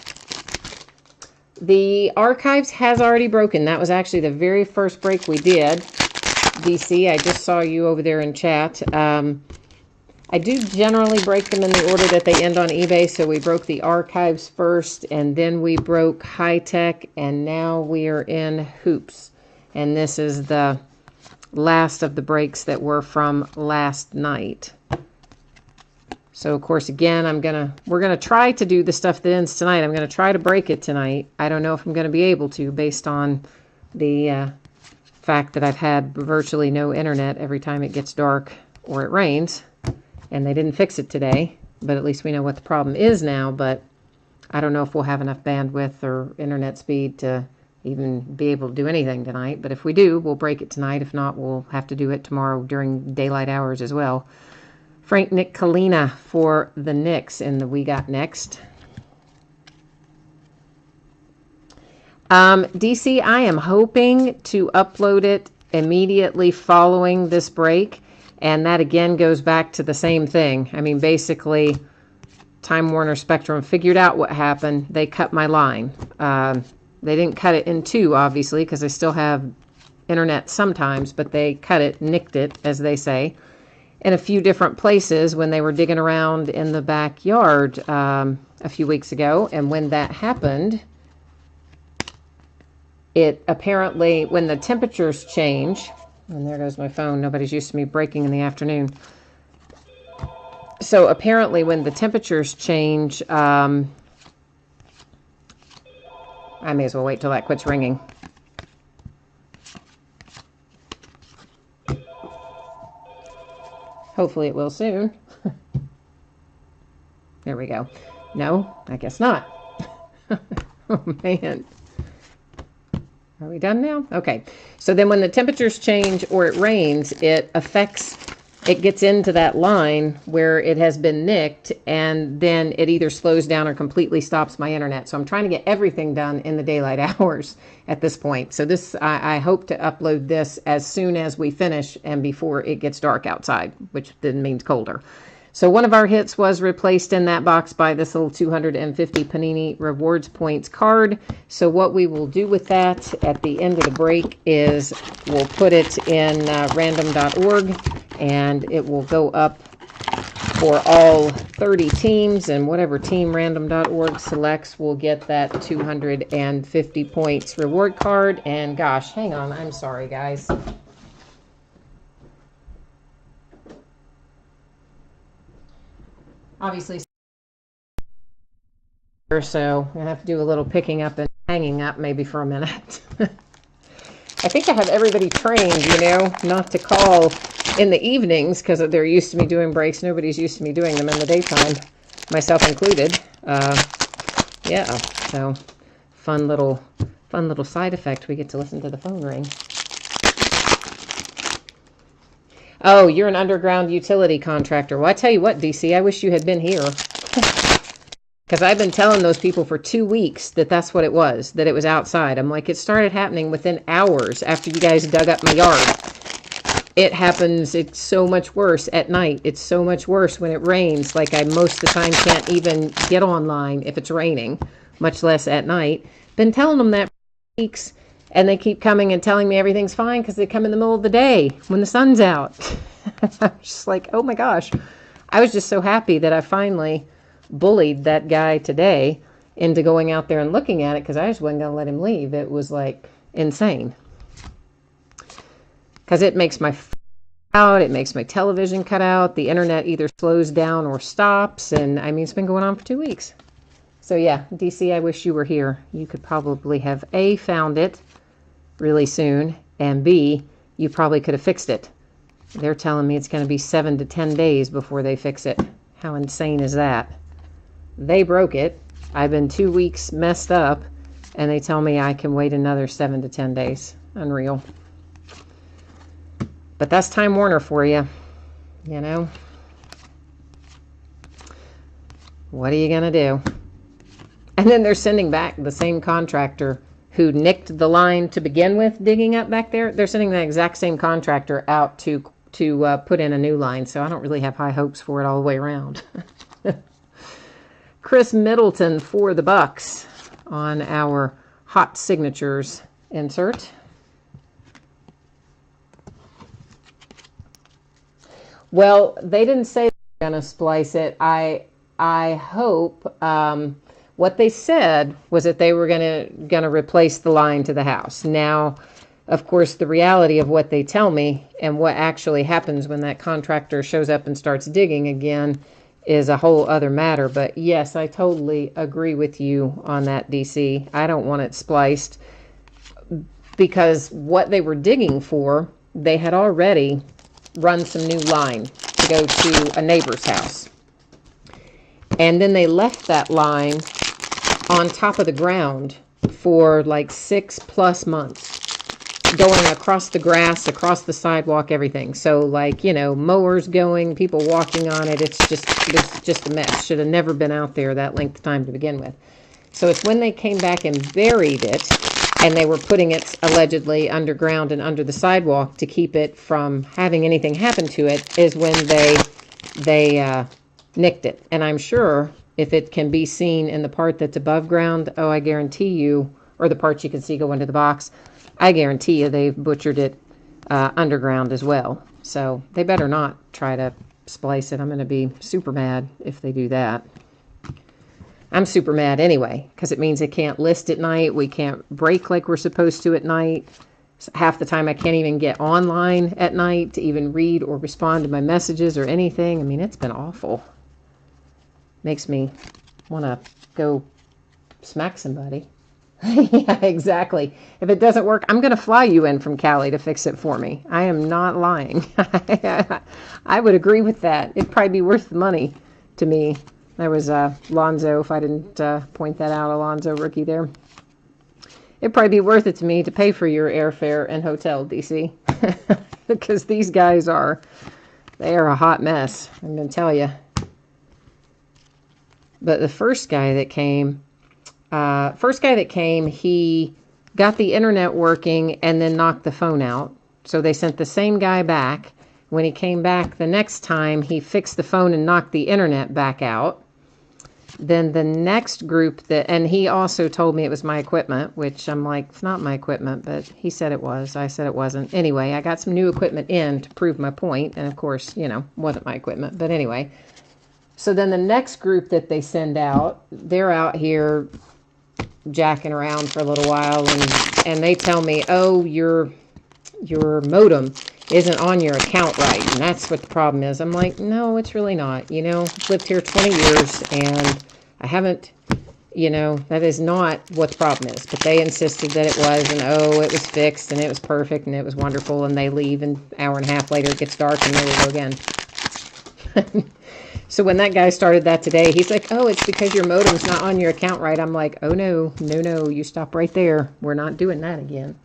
The archives has already broken. That was actually the very first break we did. DC, I just saw you over there in chat. I do generally break them in the order that they end on eBay. So we broke the archives first, and then we broke high tech, and now we are in hoops. And this is the last of the breaks that were from last night. So of course, again, we're gonna try to do the stuff that ends tonight. I'm gonna try to break it tonight. I don't know if I'm gonna be able to, based on the fact that I've had virtually no internet every time it gets dark or it rains. And they didn't fix it today, but at least we know what the problem is now. But I don't know if we'll have enough bandwidth or internet speed to even be able to do anything tonight. But if we do, we'll break it tonight. If not, we'll have to do it tomorrow during daylight hours as well. Frank Nicolina for the Knicks in the We Got Next. DC, I am hoping to upload it immediately following this break. And that again goes back to the same thing. I mean, basically, Time Warner Spectrum figured out what happened. They cut my line. They didn't cut it in two, obviously, because I still have internet sometimes, but they cut it, nicked it, as they say, in a few different places when they were digging around in the backyard a few weeks ago. And when that happened, it apparently, when the temperatures change, and there goes my phone. Nobody's used to me breaking in the afternoon. So apparently when the temperatures change, I may as well wait till that quits ringing. Hopefully it will soon. There we go. No, I guess not. Oh, man. Are we done now? Okay. So then when the temperatures change or it rains, it gets into that line where it has been nicked, and then it either slows down or completely stops my internet. So I'm trying to get everything done in the daylight hours at this point. So this, I hope to upload this as soon as we finish and before it gets dark outside, which then means colder. So one of our hits was replaced in that box by this little 250 Panini Rewards Points card. So what we will do with that at the end of the break is we'll put it in random.org, and it will go up for all 30 teams, and whatever team random.org selects will get that 250 points reward card. And gosh, hang on, I'm sorry guys. Obviously, so I have to do a little picking up and hanging up maybe for a minute. I think I have everybody trained, not to call in the evenings because they're used to me doing breaks. Nobody's used to me doing them in the daytime, myself included. Yeah, so fun little side effect. We get to listen to the phone ring. Oh, you're an underground utility contractor. Well, I tell you what, DC, I wish you had been here. Because I've been telling those people for 2 weeks that that's what it was, that it was outside. I'm like, it started happening within hours after you guys dug up my yard. It happens, it's so much worse at night. It's so much worse when it rains. Like I most of the time can't even get online if it's raining, much less at night. Been telling them that for weeks. And they keep coming and telling me everything's fine because they come in the middle of the day when the sun's out. I'm just like, oh my gosh. I was just so happy that I finally bullied that guy today into going out there and looking at it because I just wasn't going to let him leave. It was like insane. Because it makes my out, it makes my television cut out. The internet either slows down or stops. And I mean, it's been going on for 2 weeks. So yeah, DC, I wish you were here. You could probably have A, found it really soon, and B, you probably could have fixed it. They're telling me it's going to be 7 to 10 days before they fix it. How insane is that? They broke it. I've been 2 weeks messed up, and they tell me I can wait another 7 to 10 days. Unreal. But that's Time Warner for you. What are you going to do? And then they're sending back the same contractor who nicked the line to begin with, digging up back there. They're sending the exact same contractor out to put in a new line. So I don't really have high hopes for it all the way around. Chris Middleton for the Bucks on our hot signatures insert. Well, they didn't say they were going to splice it. I hope. What they said was that they were gonna replace the line to the house. Now, of course, the reality of what they tell me and what actually happens when that contractor shows up and starts digging again is a whole other matter. But yes, I totally agree with you on that, DC. I don't want it spliced because what they were digging for, they had already run some new line to go to a neighbor's house. And then they left that line on top of the ground for like 6+ months, going across the grass, across the sidewalk, everything. So like, mowers going, people walking on it. It's just a mess. Should have never been out there that length of time to begin with. So it's when they came back and buried it, and they were putting it allegedly underground and under the sidewalk to keep it from having anything happen to it, is when they nicked it. And I'm sure if it can be seen in the part that's above ground, I guarantee you, or the parts you can see go into the box, I guarantee you they've butchered it underground as well. So they better not try to splice it. I'm going to be super mad if they do that. I'm super mad anyway, because it means it can't list at night. We can't break like we're supposed to at night. Half the time I can't even get online at night to even read or respond to my messages or anything. I mean, it's been awful. Makes me want to go smack somebody. Yeah, exactly. If it doesn't work, I'm going to fly you in from Cali to fix it for me. I am not lying. I would agree with that. It'd probably be worth the money to me. There was Lonzo, if I didn't point that out, Alonzo rookie there. It'd probably be worth it to me to pay for your airfare and hotel, DC. Because these guys they are a hot mess, I'm going to tell you. But the first guy that came, he got the internet working and then knocked the phone out. So they sent the same guy back When he came back the next time, he fixed the phone and knocked the internet back out. Then the next group and he also told me it was my equipment, which I'm like, it's not my equipment, but he said it was. I said it wasn't. Anyway, I got some new equipment in to prove my point, and of course, wasn't my equipment. But anyway, so then the next group that they send out, they're out here jacking around for a little while, and they tell me, oh, your modem isn't on your account right, and that's what the problem is. I'm like, no, it's really not. I've lived here 20 years, and I haven't, that is not what the problem is. But they insisted that it was, and it was fixed, and it was perfect, and it was wonderful, and they leave, and an hour and a half later it gets dark, and there we go again. So when that guy started that today, he's like, oh, it's because your modem's not on your account right. I'm like, oh, no, you stop right there. We're not doing that again.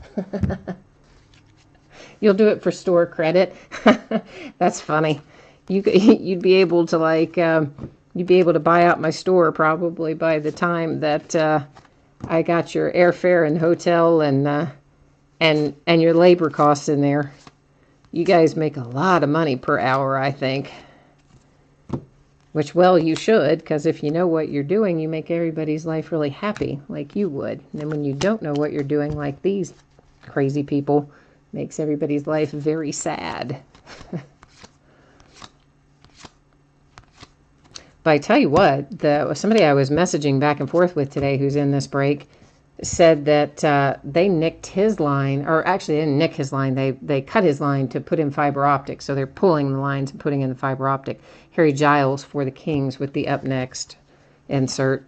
You'll do it for store credit. That's funny. You'd be able to you'd be able to buy out my store probably by the time that I got your airfare and hotel and your labor costs in there. You guys make a lot of money per hour, I think. Which, well, you should, because if you know what you're doing, you make everybody's life really happy, like you would. And then when you don't know what you're doing, like these crazy people, makes everybody's life very sad. But I tell you what, somebody I was messaging back and forth with today who's in this break said that they nicked his line, or actually they didn't nick his line, they cut his line to put in fiber optic. So they're pulling the lines and putting in the fiber optic. Harry Giles for the Kings with the Up Next insert.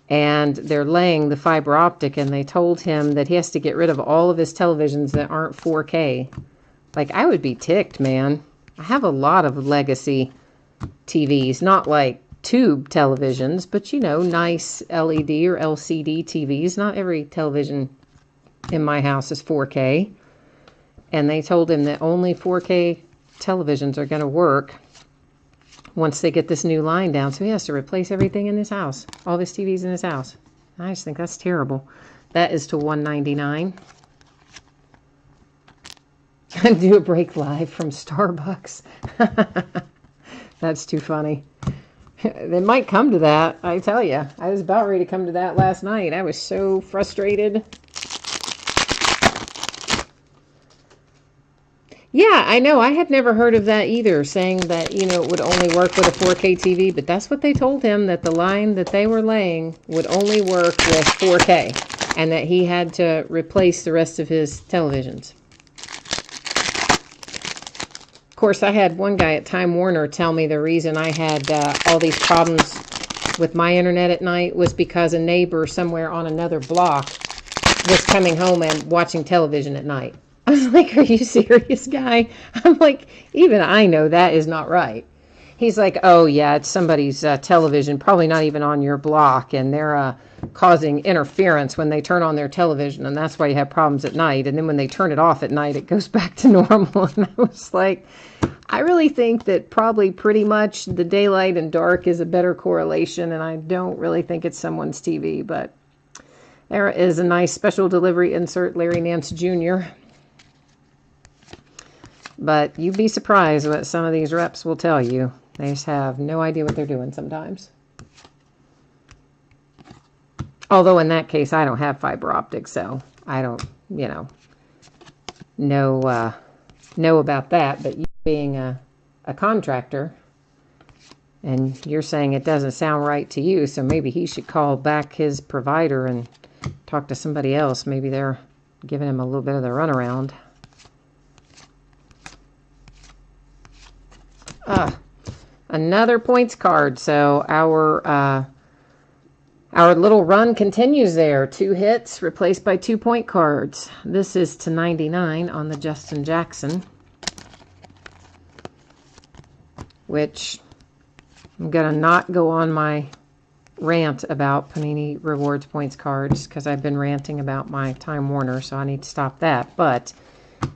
And they're laying the fiber optic, and they told him that he has to get rid of all of his televisions that aren't 4K. Like, I would be ticked, man. I have a lot of legacy TVs, not like tube televisions, but nice LED or LCD TVs. Not every television in my house is 4K. And they told him that only 4K televisions are going to work once they get this new line down. So he has to replace everything in his house, all his TVs in his house. I just think that's terrible. That is to $199. Do a break live from Starbucks. That's too funny. They might come to that, I tell you. I was about ready to come to that last night. I was so frustrated. Yeah, I know. I had never heard of that either, saying that, it would only work with a 4K TV. But that's what they told him, that the line that they were laying would only work with 4K. And that he had to replace the rest of his televisions. Of course, I had one guy at Time Warner tell me the reason I had all these problems with my internet at night was because a neighbor somewhere on another block was coming home and watching television at night. I was like, are you serious, guy? I'm like, even I know that is not right. He's like, oh, yeah, it's somebody's television, probably not even on your block, and they're causing interference when they turn on their television, and that's why you have problems at night. And then when they turn it off at night, it goes back to normal. And I was like, I really think that probably pretty much the daylight and dark is a better correlation, and I don't really think it's someone's TV. But there is a nice special delivery insert, Larry Nance Jr., but you'd be surprised what some of these reps will tell you. They just have no idea what they're doing sometimes. Although in that case, I don't have fiber optics, so I don't, know about that. But you being a contractor, and you're saying it doesn't sound right to you, so maybe he should call back his provider and talk to somebody else. Maybe they're giving him a little bit of the runaround. Another points card. So our little run continues there. 2 hits replaced by 2-point cards. This is to 99 on the Justin Jackson, which I'm going to not go on my rant about Panini Rewards points cards because I've been ranting about my Time Warner, so I need to stop that. But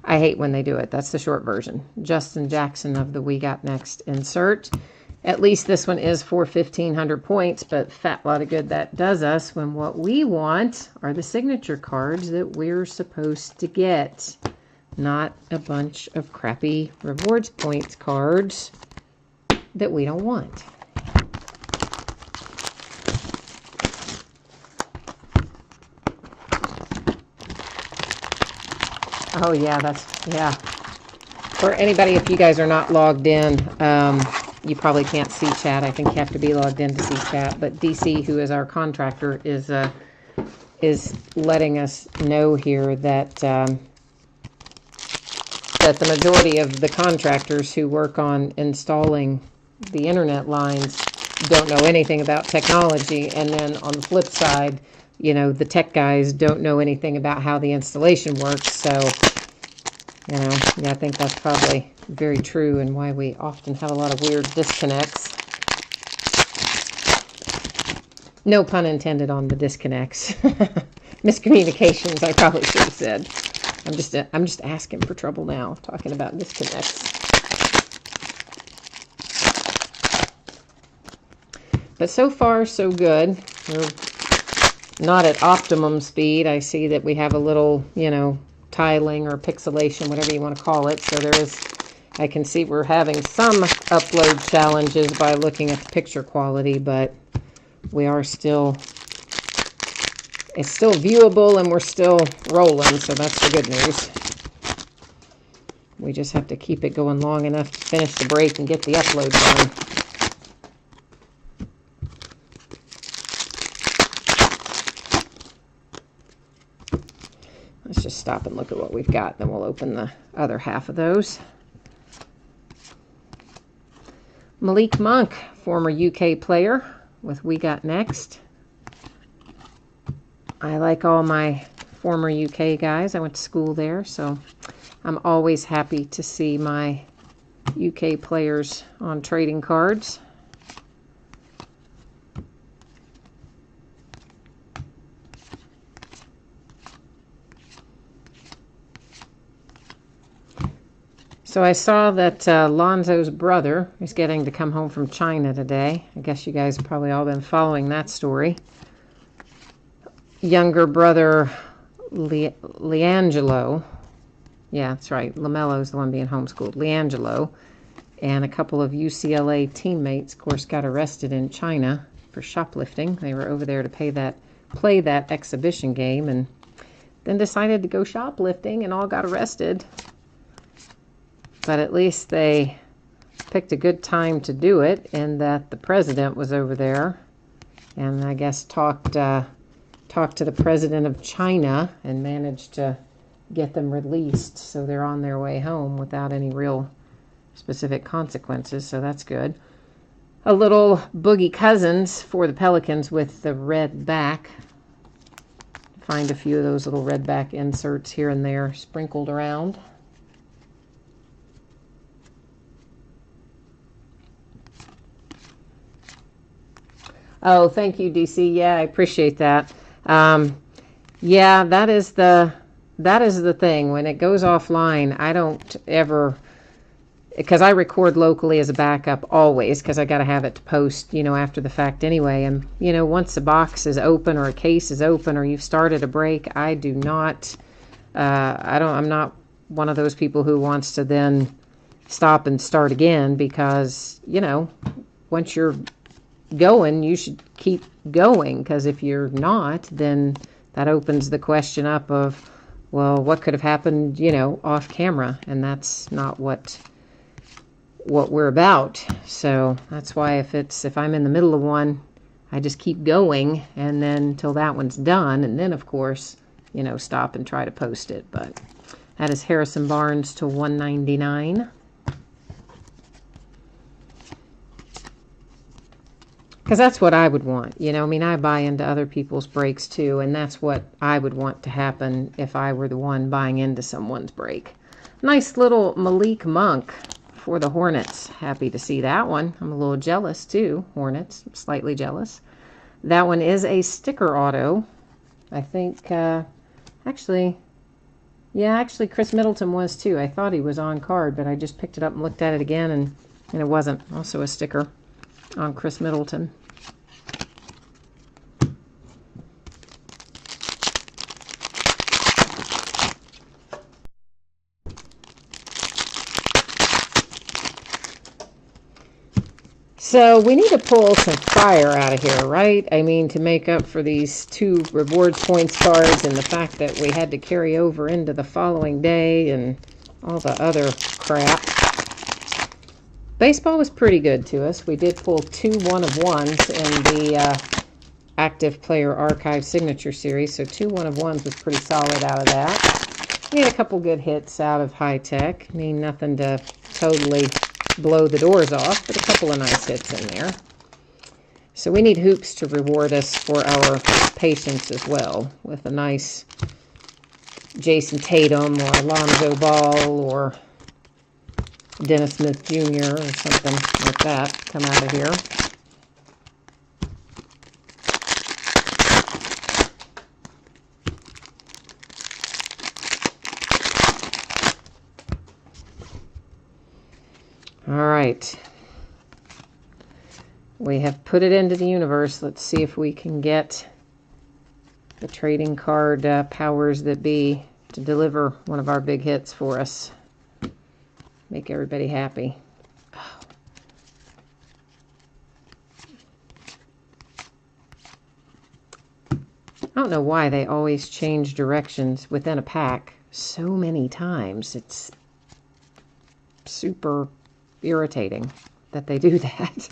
I hate when they do it. That's the short version. Justin Jackson of the We Got Next insert. At least this one is for 1,500 points, but fat lot of good that does us when what we want are the signature cards that we're supposed to get. not a bunch of crappy rewards points cards that we don't want. Oh yeah, yeah. For anybody, if you guys are not logged in, you probably can't see chat. I think you have to be logged in to see chat. But DC, who is our contractor, is letting us know here that that the majority of the contractors who work on installing the internet lines don't know anything about technology, and then on the flip side, you know, the tech guys don't know anything about how the installation works. So, you know, yeah, I think that's probably very true, and why we often have a lot of weird disconnects. No pun intended on the disconnects. Miscommunications, I probably should have said. I'm just asking for trouble now, talking about disconnects. But so far, so good. We're not at optimum speed. I see that we have a little, you know, tiling or pixelation, whatever you want to call it. So there is, I can see we're having some upload challenges by looking at the picture quality, but we are still, it's still viewable and we're still rolling, so that's the good news. We just have to keep it going long enough to finish the break and get the upload done. Let's just stop and look at what we've got, then we'll open the other half of those. Malik Monk, former UK player with We Got Next. I like all my former UK guys. I went to school there, so I'm always happy to see my UK players on trading cards. So I saw that Lonzo's brother is getting to come home from China today. I guess you guys have probably all been following that story. Younger brother Leangelo, yeah, that's right, LaMelo's the one being homeschooled, Leangelo, and a couple of UCLA teammates, of course, got arrested in China for shoplifting. They were over there to play that exhibition game, and then decided to go shoplifting and all got arrested. But at least they picked a good time to do it, and that the president was over there, and I guess talked to the president of China and managed to get them released, so they're on their way home without any real specific consequences, so that's good. A little Boogie Cousins for the Pelicans with the red back. Find a few of those little red back inserts here and there sprinkled around. Oh, thank you, DC. Yeah, I appreciate that. Yeah, that is the thing. When it goes offline, I don't ever, because I record locally as a backup always, because I got to have it to post, you know, after the fact anyway. And, you know, once a box is open or a case is open or you've started a break, I do not, I'm not one of those people who wants to then stop and start again, because, you know, once you're going, you should keep going, because if you're not, then that opens the question up of, well, what could have happened, you know, off camera, and that's not what we're about. So that's why if I'm in the middle of one, I just keep going, and then till that one's done, and then of course, you know, stop and try to post it. But that is Harrison Barnes to 199. Because that's what I would want, you know. I mean, I buy into other people's breaks too, and that's what I would want to happen if I were the one buying into someone's break. Nice little Malik Monk for the Hornets. Happy to see that one. I'm a little jealous too, Hornets. I'm slightly jealous. That one is a sticker auto. I think, actually, Chris Middleton was too. I thought he was on card, but I just picked it up and looked at it again, and it wasn't. Also a sticker on Chris Middleton. So we need to pull some fire out of here, right? I mean, to make up for these 2 rewards points cards and the fact that we had to carry over into the following day and all the other crap. Baseball was pretty good to us. We did pull 2 1-of-1s in the Active Player Archive Signature Series, so 2 1-of-1s was pretty solid out of that. We had a couple good hits out of High Tech. I mean, nothing to totally blow the doors off, but a couple of nice hits in there. So we need hoops to reward us for our patience as well, with a nice Jason Tatum or Alonzo Ball or Dennis Smith Jr. or something like that come out of here. All right. We have put it into the universe. Let's see if we can get the trading card powers that be to deliver one of our big hits for us. Make everybody happy. Oh. I don't know why they always change directions within a pack so many times. It's super irritating that they do that.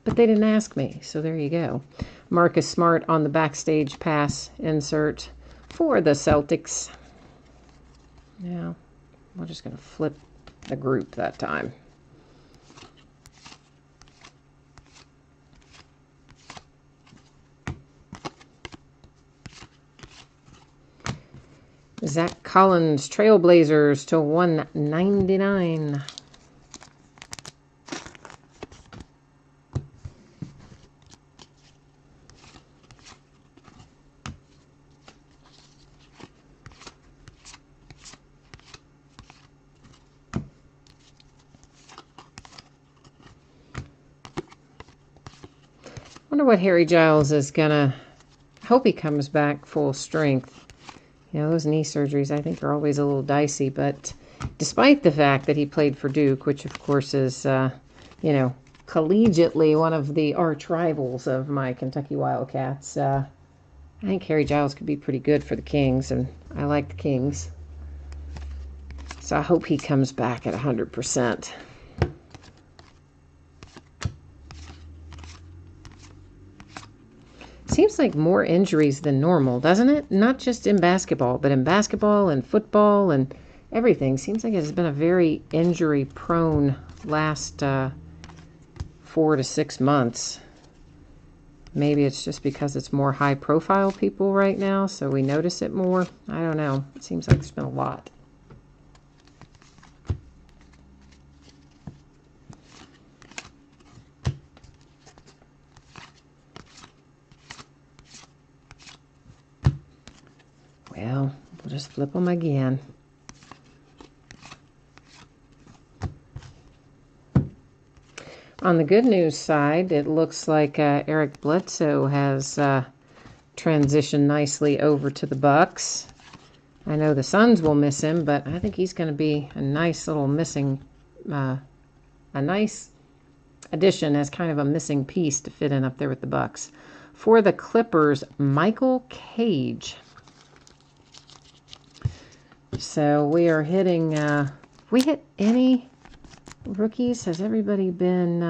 But they didn't ask me, so there you go. Marcus Smart on the backstage pass insert for the Celtics. Now, we're just going to flip the group that time. Zach Collins, Trailblazers to 199. Wonder what Harry Giles is gonna. Hope he comes back full strength. You know, those knee surgeries, I think, are always a little dicey, but despite the fact that he played for Duke, which, of course, is, you know, collegiately one of the arch rivals of my Kentucky Wildcats, I think Harry Giles could be pretty good for the Kings, and I like the Kings. So I hope he comes back at 100%. Seems like more injuries than normal, doesn't it? Not just in basketball, but in basketball and football and everything. Seems like it's been a very injury-prone last 4 to 6 months. Maybe it's just because it's more high-profile people right now, so we notice it more. I don't know. It seems like there's been a lot. Well, we'll just flip them again. On the good news side, it looks like Eric Bledsoe has transitioned nicely over to the Bucks. I know the Suns will miss him, but I think he's going to be a nice little missing, a nice addition as kind of a missing piece to fit in up there with the Bucks. For the Clippers, Michael Cage. So we are hitting, we hit any rookies? Has everybody been,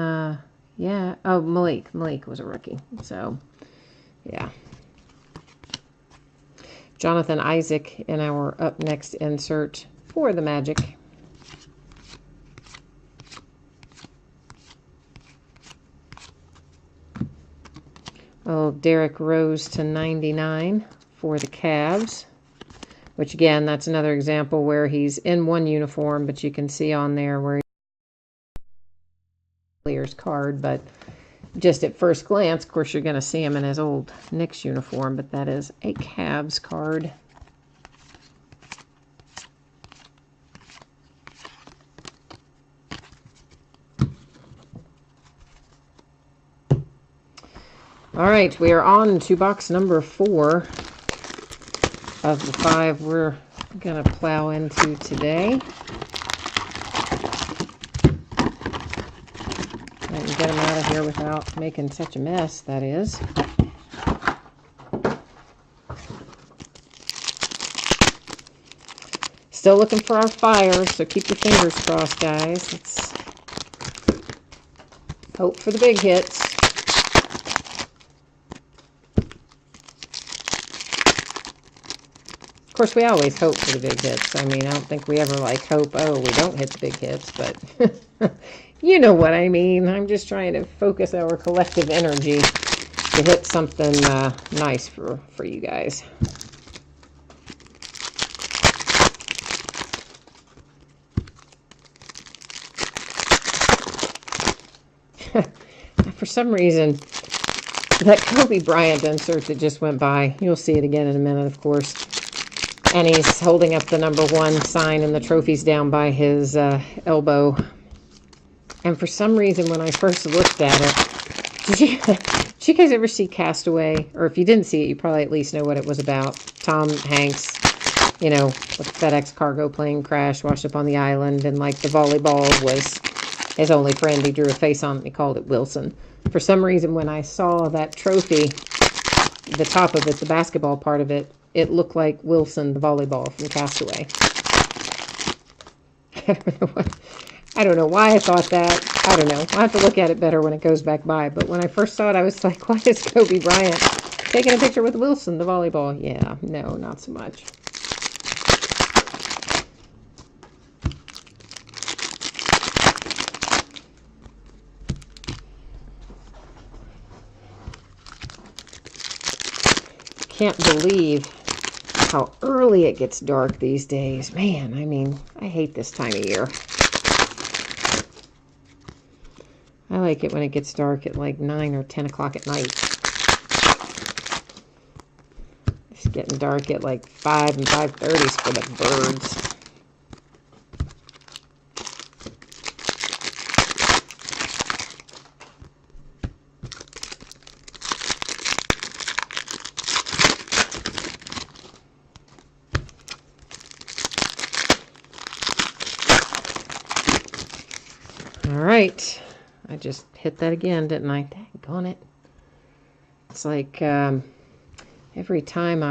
yeah. Oh, Malik was a rookie. So, yeah. Jonathan Isaac in our up next insert for the Magic. Oh, Derrick Rose to 99 for the Cavs. Which, again, that's another example where he's in one uniform, but you can see on there where player's card. But just at first glance, of course, you're going to see him in his old Knicks uniform, but that is a Cavs card. All right, we are on to box number 4. Of the 5 we're going to plow into today. here without making such a mess, that is. Still looking for our fire, so keep your fingers crossed, guys. Let's hope for the big hits. Of course, we always hope for the big hits. I mean, I don't think we ever like hope, oh, we don't hit the big hits, but you know what I mean. I'm just trying to focus our collective energy to hit something nice for you guys. For some reason, that Kobe Bryant insert that just went by, you'll see it again in a minute, of course. And he's holding up the #1 sign and the trophy's down by his elbow. And for some reason, when I first looked at it, did you guys ever see Castaway? Or if you didn't see it, you probably at least know what it was about. Tom Hanks, you know, with the FedEx cargo plane crash, washed up on the island, and like the volleyball was his only friend. He drew a face on it and he called it Wilson. For some reason, when I saw that trophy, the top of it, the basketball part of it, it looked like Wilson, the volleyball from Castaway. I don't know why I thought that. I don't know. I'll have to look at it better when it goes back by. But when I first saw it, I was like, why is Kobe Bryant taking a picture with Wilson, the volleyball? Yeah, no, not so much. Can't believe how early it gets dark these days. Man, I mean, I hate this time of year. I like it when it gets dark at like 9 or 10 o'clock at night. It's getting dark at like 5 and 5:30 for the birds. All right. I just hit that again, didn't I? Daggone it. It's like every time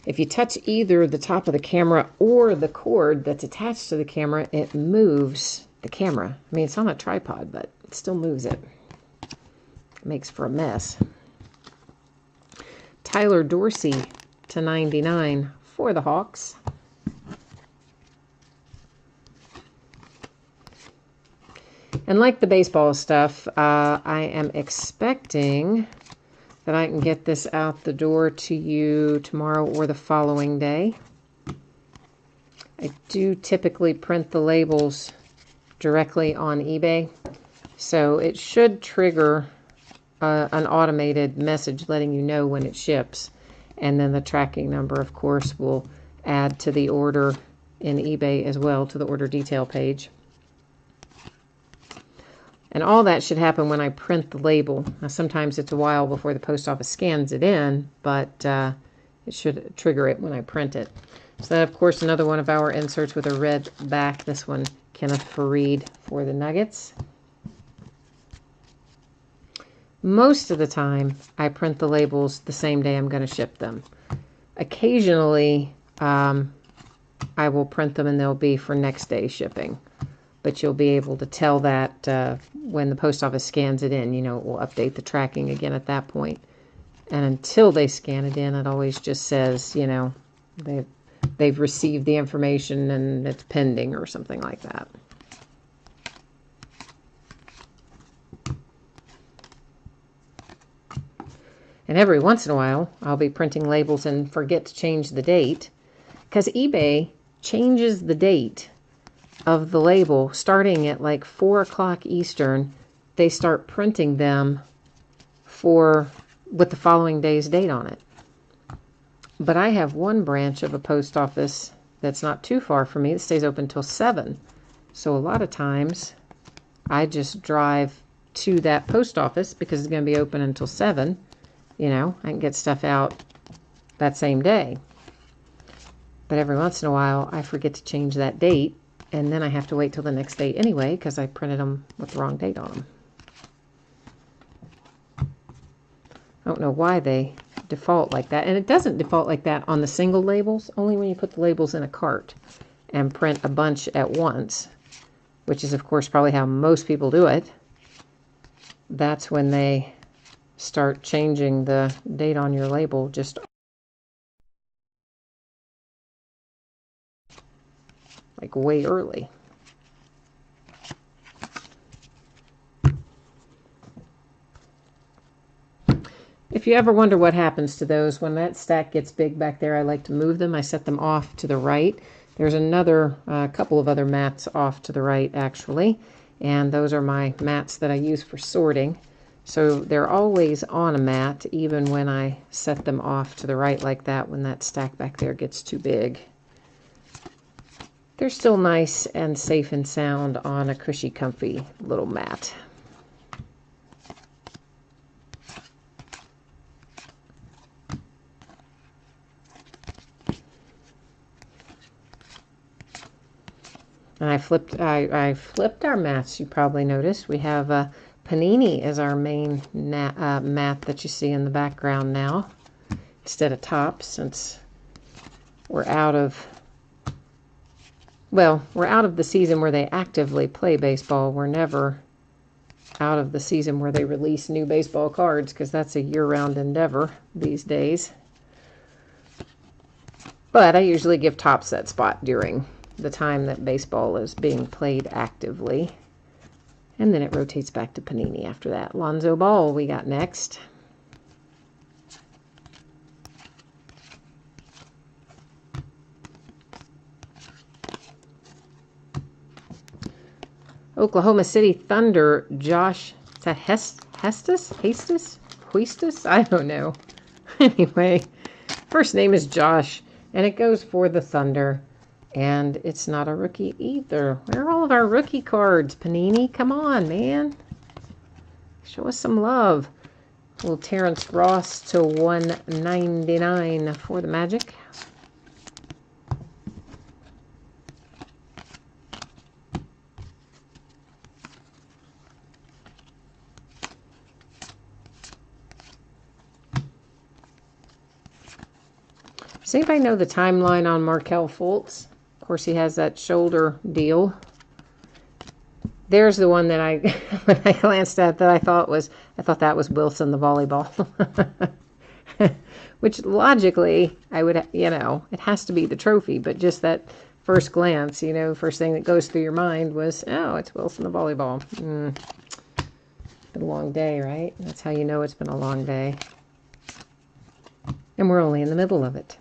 if you touch either the top of the camera or the cord that's attached to the camera, it moves the camera. I mean, it's on a tripod, but it still moves it. It makes for a mess. Tyler Dorsey /99 for the Hawks. And like the baseball stuff, I am expecting that I can get this out the door to you tomorrow or the following day. I do typically print the labels directly on eBay, so it should trigger an automated message letting you know when it ships. And then the tracking number, of course, will add to the order in eBay as well, to the order detail page. And all that should happen when I print the label. Now, sometimes it's a while before the post office scans it in, but it should trigger it when I print it. So that, of course, another one of our inserts with a red back. This one, Kenneth Fareed for the Nuggets. Most of the time, I print the labels the same day I'm going to ship them. Occasionally, I will print them and they'll be for next day shipping. But you'll be able to tell that when the post office scans it in. You know, it will update the tracking again at that point. And until they scan it in, it always just says, you know, they've received the information and it's pending or something like that. And every once in a while, I'll be printing labels and forget to change the date, because eBay changes the date of the label starting at like 4 o'clock Eastern. They start printing them with the following day's date on it. But I have one branch of a post office that's not too far from me that stays open till 7. So a lot of times I just drive to that post office because it's going to be open until 7. You know, I can get stuff out that same day. But every once in a while, I forget to change that date, and then I have to wait till the next day anyway because I printed them with the wrong date on them. don't know why they default like that. And it doesn't default like that on the single labels, only when you put the labels in a cart and print a bunch at once, which is, of course, probably how most people do it. That's when they start changing the date on your label just like way early. If you ever wonder what happens to those, when that stack gets big back there, I like to move them. I set them off to the right. There's another couple of other mats off to the right, actually, and those are my mats that I use for sorting. So they're always on a mat, even when I set them off to the right like that, when that stack back there gets too big. They're still nice and safe and sound on a cushy, comfy little mat. And I flipped our mats, you probably noticed. We have panini as our main mat that you see in the background now, instead of tops, since we're out of, well, we're out of the season where they actively play baseball. We're never out of the season where they release new baseball cards, because that's a year-round endeavor these days. But I usually give tops that spot during the time that baseball is being played actively. And then it rotates back to panini after that. Lonzo Ball we got next. Oklahoma City Thunder, Josh, is that Hestus? I don't know. Anyway, first name is Josh, and it goes for the Thunder. And it's not a rookie either. Where are all of our rookie cards? Panini, come on, man. Show us some love. Little Terrence Ross to 199 for the Magic. Does anybody know the timeline on Markelle Fultz? Of course, he has that shoulder deal. There's the one that when I glanced at that, I thought that was Wilson, the volleyball. Which logically, I would, it has to be the trophy, but just that first glance, first thing that goes through your mind was, oh, it's Wilson, the volleyball. Been a long day, right? That's how you know it's been a long day. And we're only in the middle of it.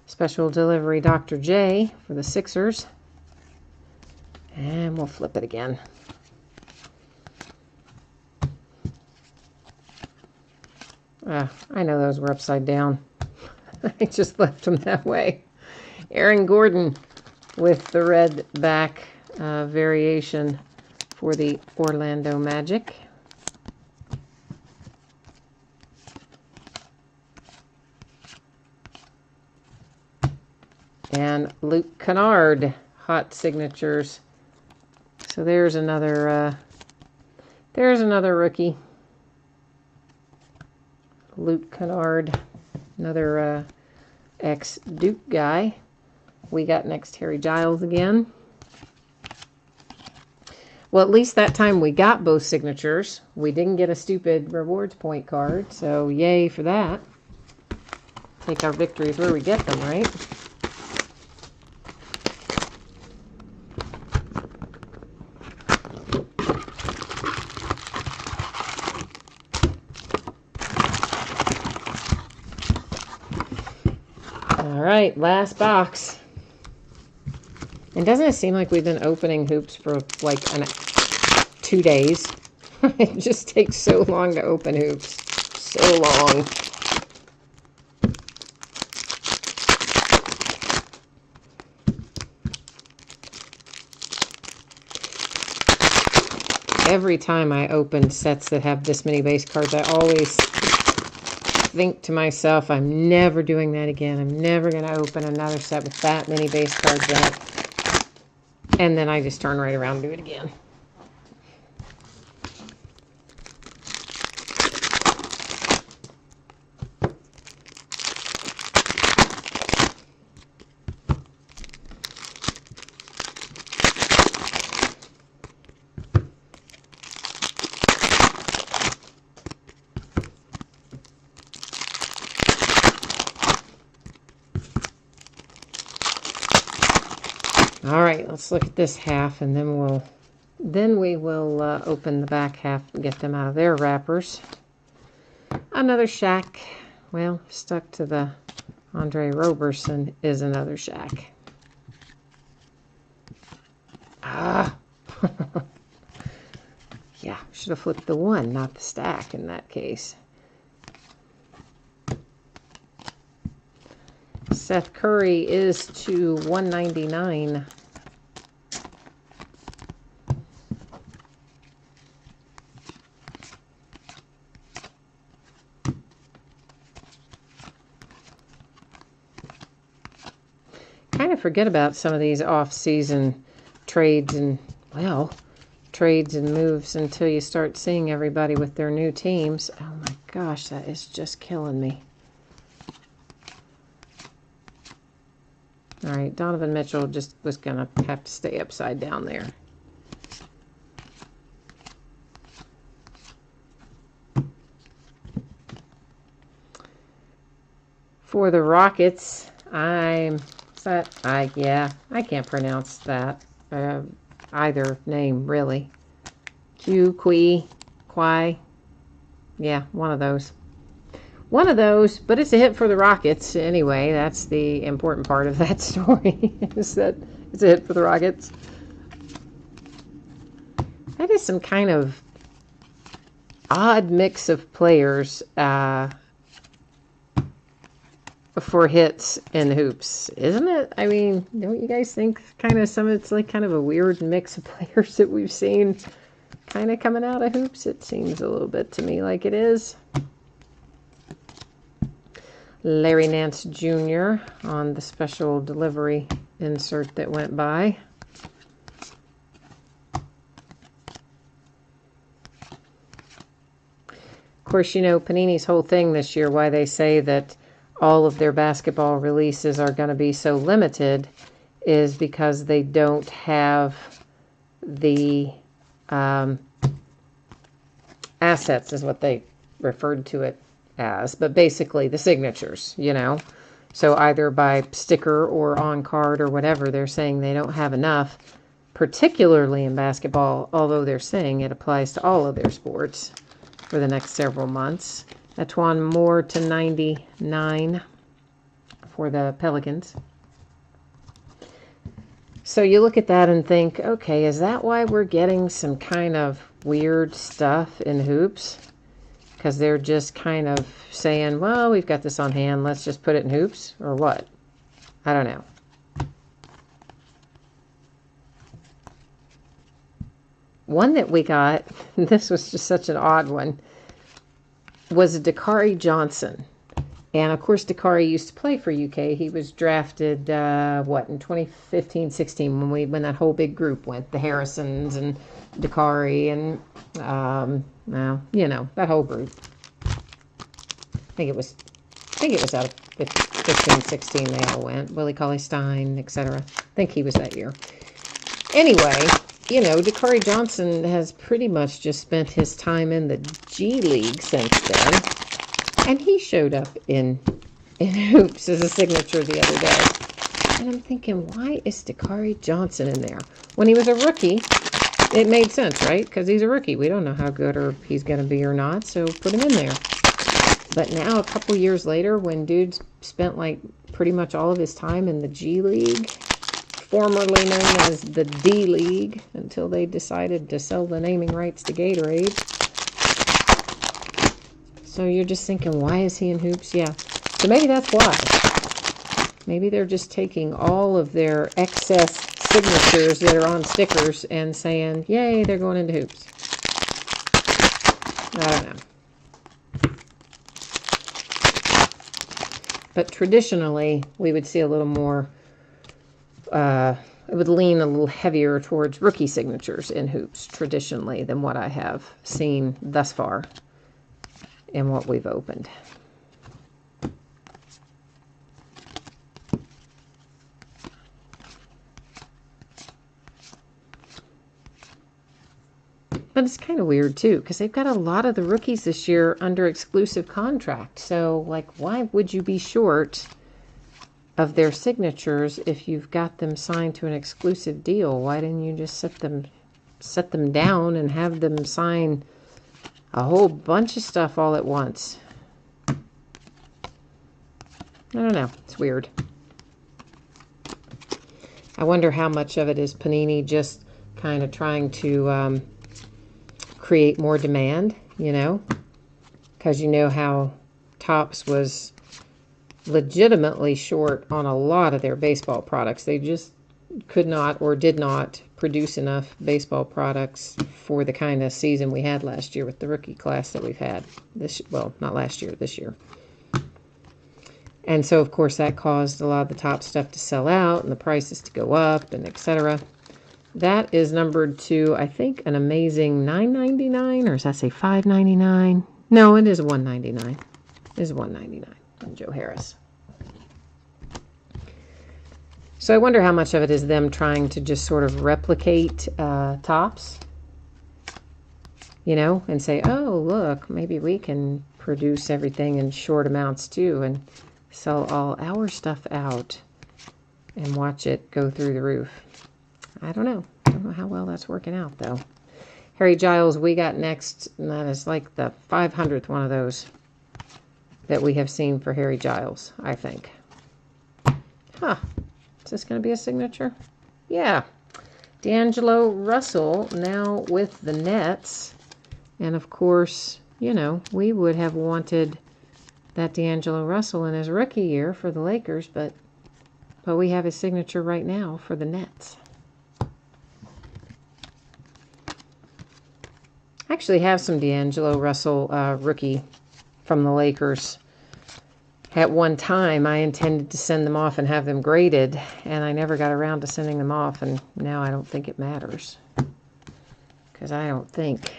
Special delivery Dr. J for the Sixers. And we'll flip it again. I know those were upside down. I just left them that way. Aaron Gordon with the red back variation for the Orlando Magic. And Luke Kennard, hot signatures. So there's another rookie. Luke Kennard, another ex-Duke guy. We got next Harry Giles again. Well, at least that time we got both signatures. We didn't get a stupid rewards point card, so yay for that. Take our victories where we get them, right? All right, last box. And doesn't it seem like we've been opening hoops for like 2 days? It just takes so long to open hoops. So long. Every time I open sets that have this many base cards, I always think to myself, I'm never doing that again. I'm never going to open another set with that many base cards in it. And then I just turn right around and do it again. All right, let's look at this half, and then we will open the back half and get them out of their wrappers. Another Shaq. Well, stuck to the Andre Roberson is another Shaq. Ah. Yeah, should have flipped the one, not the stack in that case. Seth Curry is to 199. Kind of forget about some of these off-season trades and, well, trades and moves until you start seeing everybody with their new teams. Oh my gosh, that is just killing me. All right, Donovan Mitchell just was going to have to stay upside down there. For the Rockets, yeah, I can't pronounce that. Either name, really. Quay. Yeah, one of those. One of those, but it's a hit for the Rockets anyway. That's the important part of that story, is that it's a hit for the Rockets. That is some kind of odd mix of players for hits and hoops, isn't it? I mean, don't you guys think it's like kind of a weird mix of players that we've seen kind of coming out of hoops? It seems a little bit to me like it is. Larry Nance Jr. on the special delivery insert that went by. Of course, you know, Panini's whole thing this year, why they say that all of their basketball releases are going to be so limited, is because they don't have the assets, is what they referred to it as, but basically the signatures, you know. So either by sticker or on card or whatever, they're saying they don't have enough, particularly in basketball, although they're saying it applies to all of their sports for the next several months. Antoine Moore to 99 for the Pelicans. So you look at that and think, okay, is that why we're getting some kind of weird stuff in hoops? Because they're just kind of saying, well, we've got this on hand, let's just put it in hoops, or what? I don't know. One that we got, this was just such an odd one, was Dakari Johnson. And of course, Dakari used to play for UK. He was drafted, in 2015-16 when that whole big group went, the Harrisons and Dakari and, well, you know, that whole group. I think it was out of 15-16 they all went. Willie Cauley-Stein, etc. I think he was that year. Anyway, you know, Dakari Johnson has pretty much just spent his time in the G League since then. And he showed up in hoops as a signature the other day. And I'm thinking, why is Dakari Johnson in there? When he was a rookie, it made sense, right? Because he's a rookie. We don't know how good or he's going to be or not, so put him in there. But now, a couple years later, when dude's spent like pretty much all of his time in the G League, formerly known as the D League, until they decided to sell the naming rights to Gatorade. So you're just thinking, why is he in hoops? Yeah. So maybe that's why. Maybe they're just taking all of their excess signatures that are on stickers and saying, yay, they're going into hoops. I don't know. But traditionally, we would see a little more, it would lean a little heavier towards rookie signatures in hoops traditionally than what I have seen thus far in what we've opened. But it's kind of weird, too, because they've got a lot of the rookies this year under exclusive contract. So, like, why would you be short of their signatures if you've got them signed to an exclusive deal? Why didn't you just set them down and have them sign a whole bunch of stuff all at once? I don't know. It's weird. I wonder how much of it is Panini just kind of trying to create more demand, you know, because you know how Topps was legitimately short on a lot of their baseball products. They just could not or did not produce enough baseball products for the kind of season we had last year with the rookie class that we've had this, well, not last year, this year. And so, of course, that caused a lot of the top stuff to sell out and the prices to go up and etc. That is numbered to, I think, an amazing $9.99, or does that say $5.99? No, it is $1.99. It is $1.99 on Joe Harris. So I wonder how much of it is them trying to just sort of replicate Topps, you know, and say, oh, look, maybe we can produce everything in short amounts too and sell all our stuff out and watch it go through the roof. I don't know. I don't know how well that's working out, though. Harry Giles, we got next, and that is like the 500th one of those that we have seen for Harry Giles, I think. Huh. Is this going to be a signature? Yeah. D'Angelo Russell now with the Nets. And, of course, you know, we would have wanted that D'Angelo Russell in his rookie year for the Lakers, but we have his signature right now for the Nets. I actually have some D'Angelo Russell rookie from the Lakers. At one time, I intended to send them off and have them graded, and I never got around to sending them off, and now I don't think it matters. Because I don't think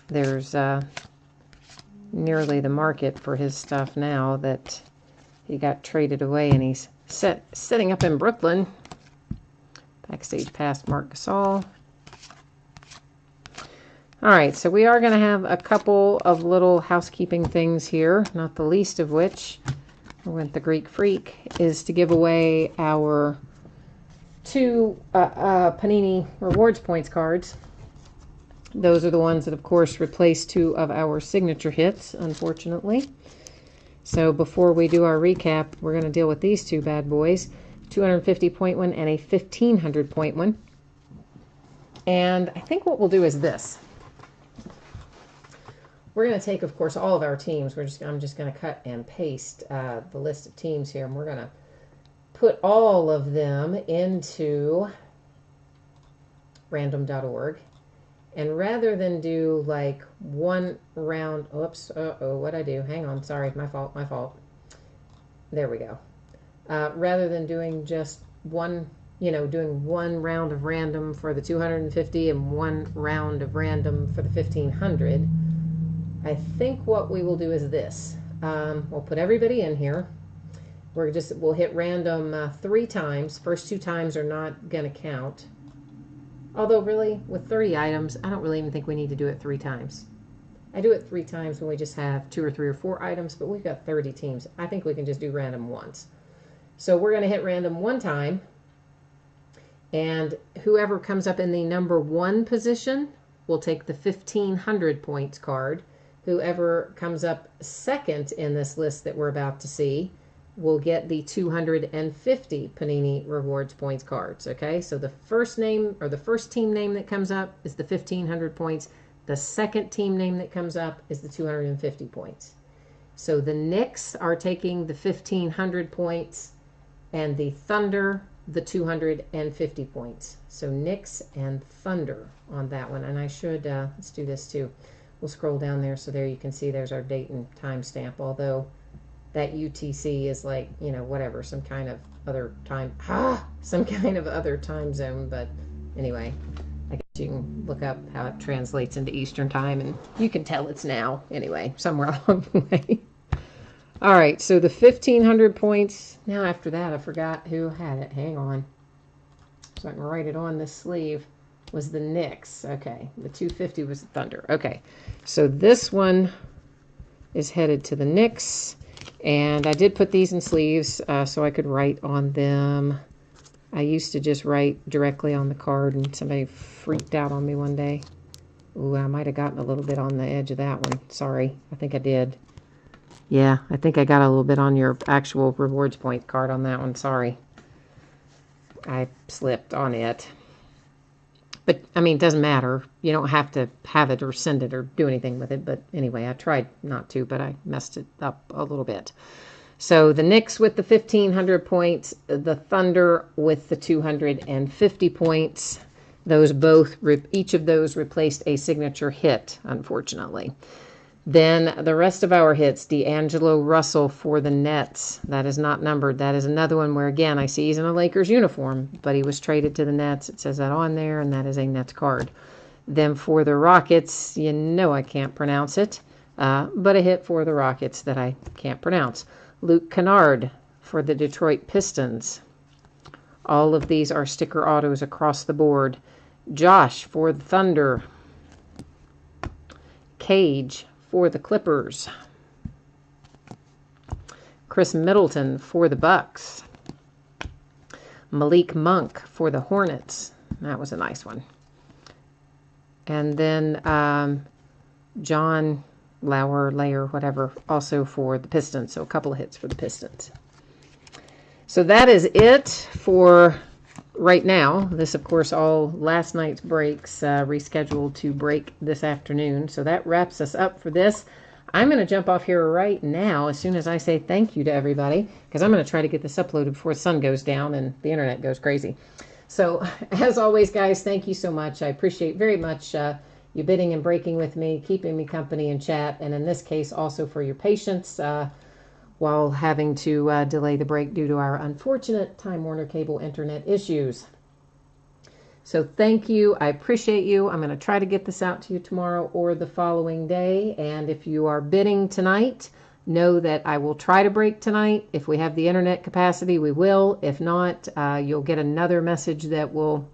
there's nearly the market for his stuff now that he got traded away, and he's setting up in Brooklyn. Backstage pass, Marc Gasol. All right, so we are going to have a couple of little housekeeping things here, not the least of which, I went the Greek Freak, is to give away our 2 Panini Rewards Points cards. Those are the ones that, of course, replace 2 of our signature hits, unfortunately. So before we do our recap, we're going to deal with these 2 bad boys, 250-point one and a 1,500-point one. And I think what we'll do is this. We're going to take, of course, all of our teams. I'm just going to cut and paste the list of teams here, and we're going to put all of them into random.org. And rather than do like one round, oops, what'd I do? Hang on, sorry, my fault. There we go. Rather than doing just one, doing one round of random for the 250 and one round of random for the 1,500, I think what we will do is this. We'll put everybody in here. We'll hit random 3 times. First 2 times are not going to count. Although really, with 30 items, I don't really even think we need to do it 3 times. I do it 3 times when we just have 2 or 3 or 4 items, but we've got 30 teams. I think we can just do random once. So we're going to hit random 1 time. And whoever comes up in the number 1 position will take the 1,500 points card. Whoever comes up second in this list that we're about to see will get the 250 Panini Rewards Points cards. Okay, so the first name or the first team name that comes up is the 1,500 points. The second team name that comes up is the 250 points. So the Knicks are taking the 1,500 points and the Thunder the 250 points. So Knicks and Thunder on that one. And I should, let's do this too. we'll scroll down there. So there you can see there's our date and timestamp, although that UTC is like, whatever, some kind of other time, some kind of other time zone. But anyway, I guess you can look up how it translates into Eastern time, and you can tell it's now, anyway, somewhere along the way. All right, so the 1,500 points. Now after that, I forgot who had it. Hang on. So I can write it on this sleeve. Was the Knicks. Okay, the 250 was the Thunder. Okay, so this one is headed to the Knicks. And I did put these in sleeves so I could write on them. I used to just write directly on the card, and somebody freaked out on me one day. Ooh, I might have gotten a little bit on the edge of that one. Sorry, I think I did. Yeah, I think I got a little bit on your actual rewards point card on that one. Sorry. I slipped on it. But, I mean, it doesn't matter. You don't have to have it or send it or do anything with it. But anyway, I tried not to, but I messed it up a little bit. So the Knicks with the 1,500 points, the Thunder with the 250 points. Those both, each of those replaced a signature hit, unfortunately. Then the rest of our hits, D'Angelo Russell for the Nets. That is not numbered. That is another one where, again, I see he's in a Lakers uniform, but he was traded to the Nets. It says that on there, and that is a Nets card. Then for the Rockets, I can't pronounce it, but a hit for the Rockets that I can't pronounce. Luke Kennard for the Detroit Pistons. All of these are sticker autos across the board. Josh for the Thunder. Cage for the Clippers. Chris Middleton for the Bucks. Malik Monk for the Hornets. That was a nice one. And then John Layer, whatever, also for the Pistons. So a couple of hits for the Pistons. So that is it for right now. This, of course, all last night's breaks rescheduled to break this afternoon. So that wraps us up for this. I'm going to jump off here right now as soon as I say thank you to everybody, because I'm going to try to get this uploaded before the sun goes down and the internet goes crazy. So as always, guys, thank you so much. I appreciate very much you bidding and breaking with me, keeping me company in chat, and in this case also for your patience while having to delay the break due to our unfortunate Time Warner Cable internet issues. So thank you. I appreciate you. I'm going to try to get this out to you tomorrow or the following day. And if you are bidding tonight, know that I will try to break tonight. If we have the internet capacity, we will. If not, you'll get another message that will,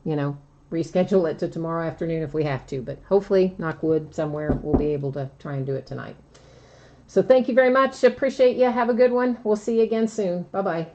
reschedule it to tomorrow afternoon if we have to. But hopefully, knock wood, somewhere we'll be able to try and do it tonight. So thank you very much. Appreciate you. Have a good one. We'll see you again soon. Bye-bye.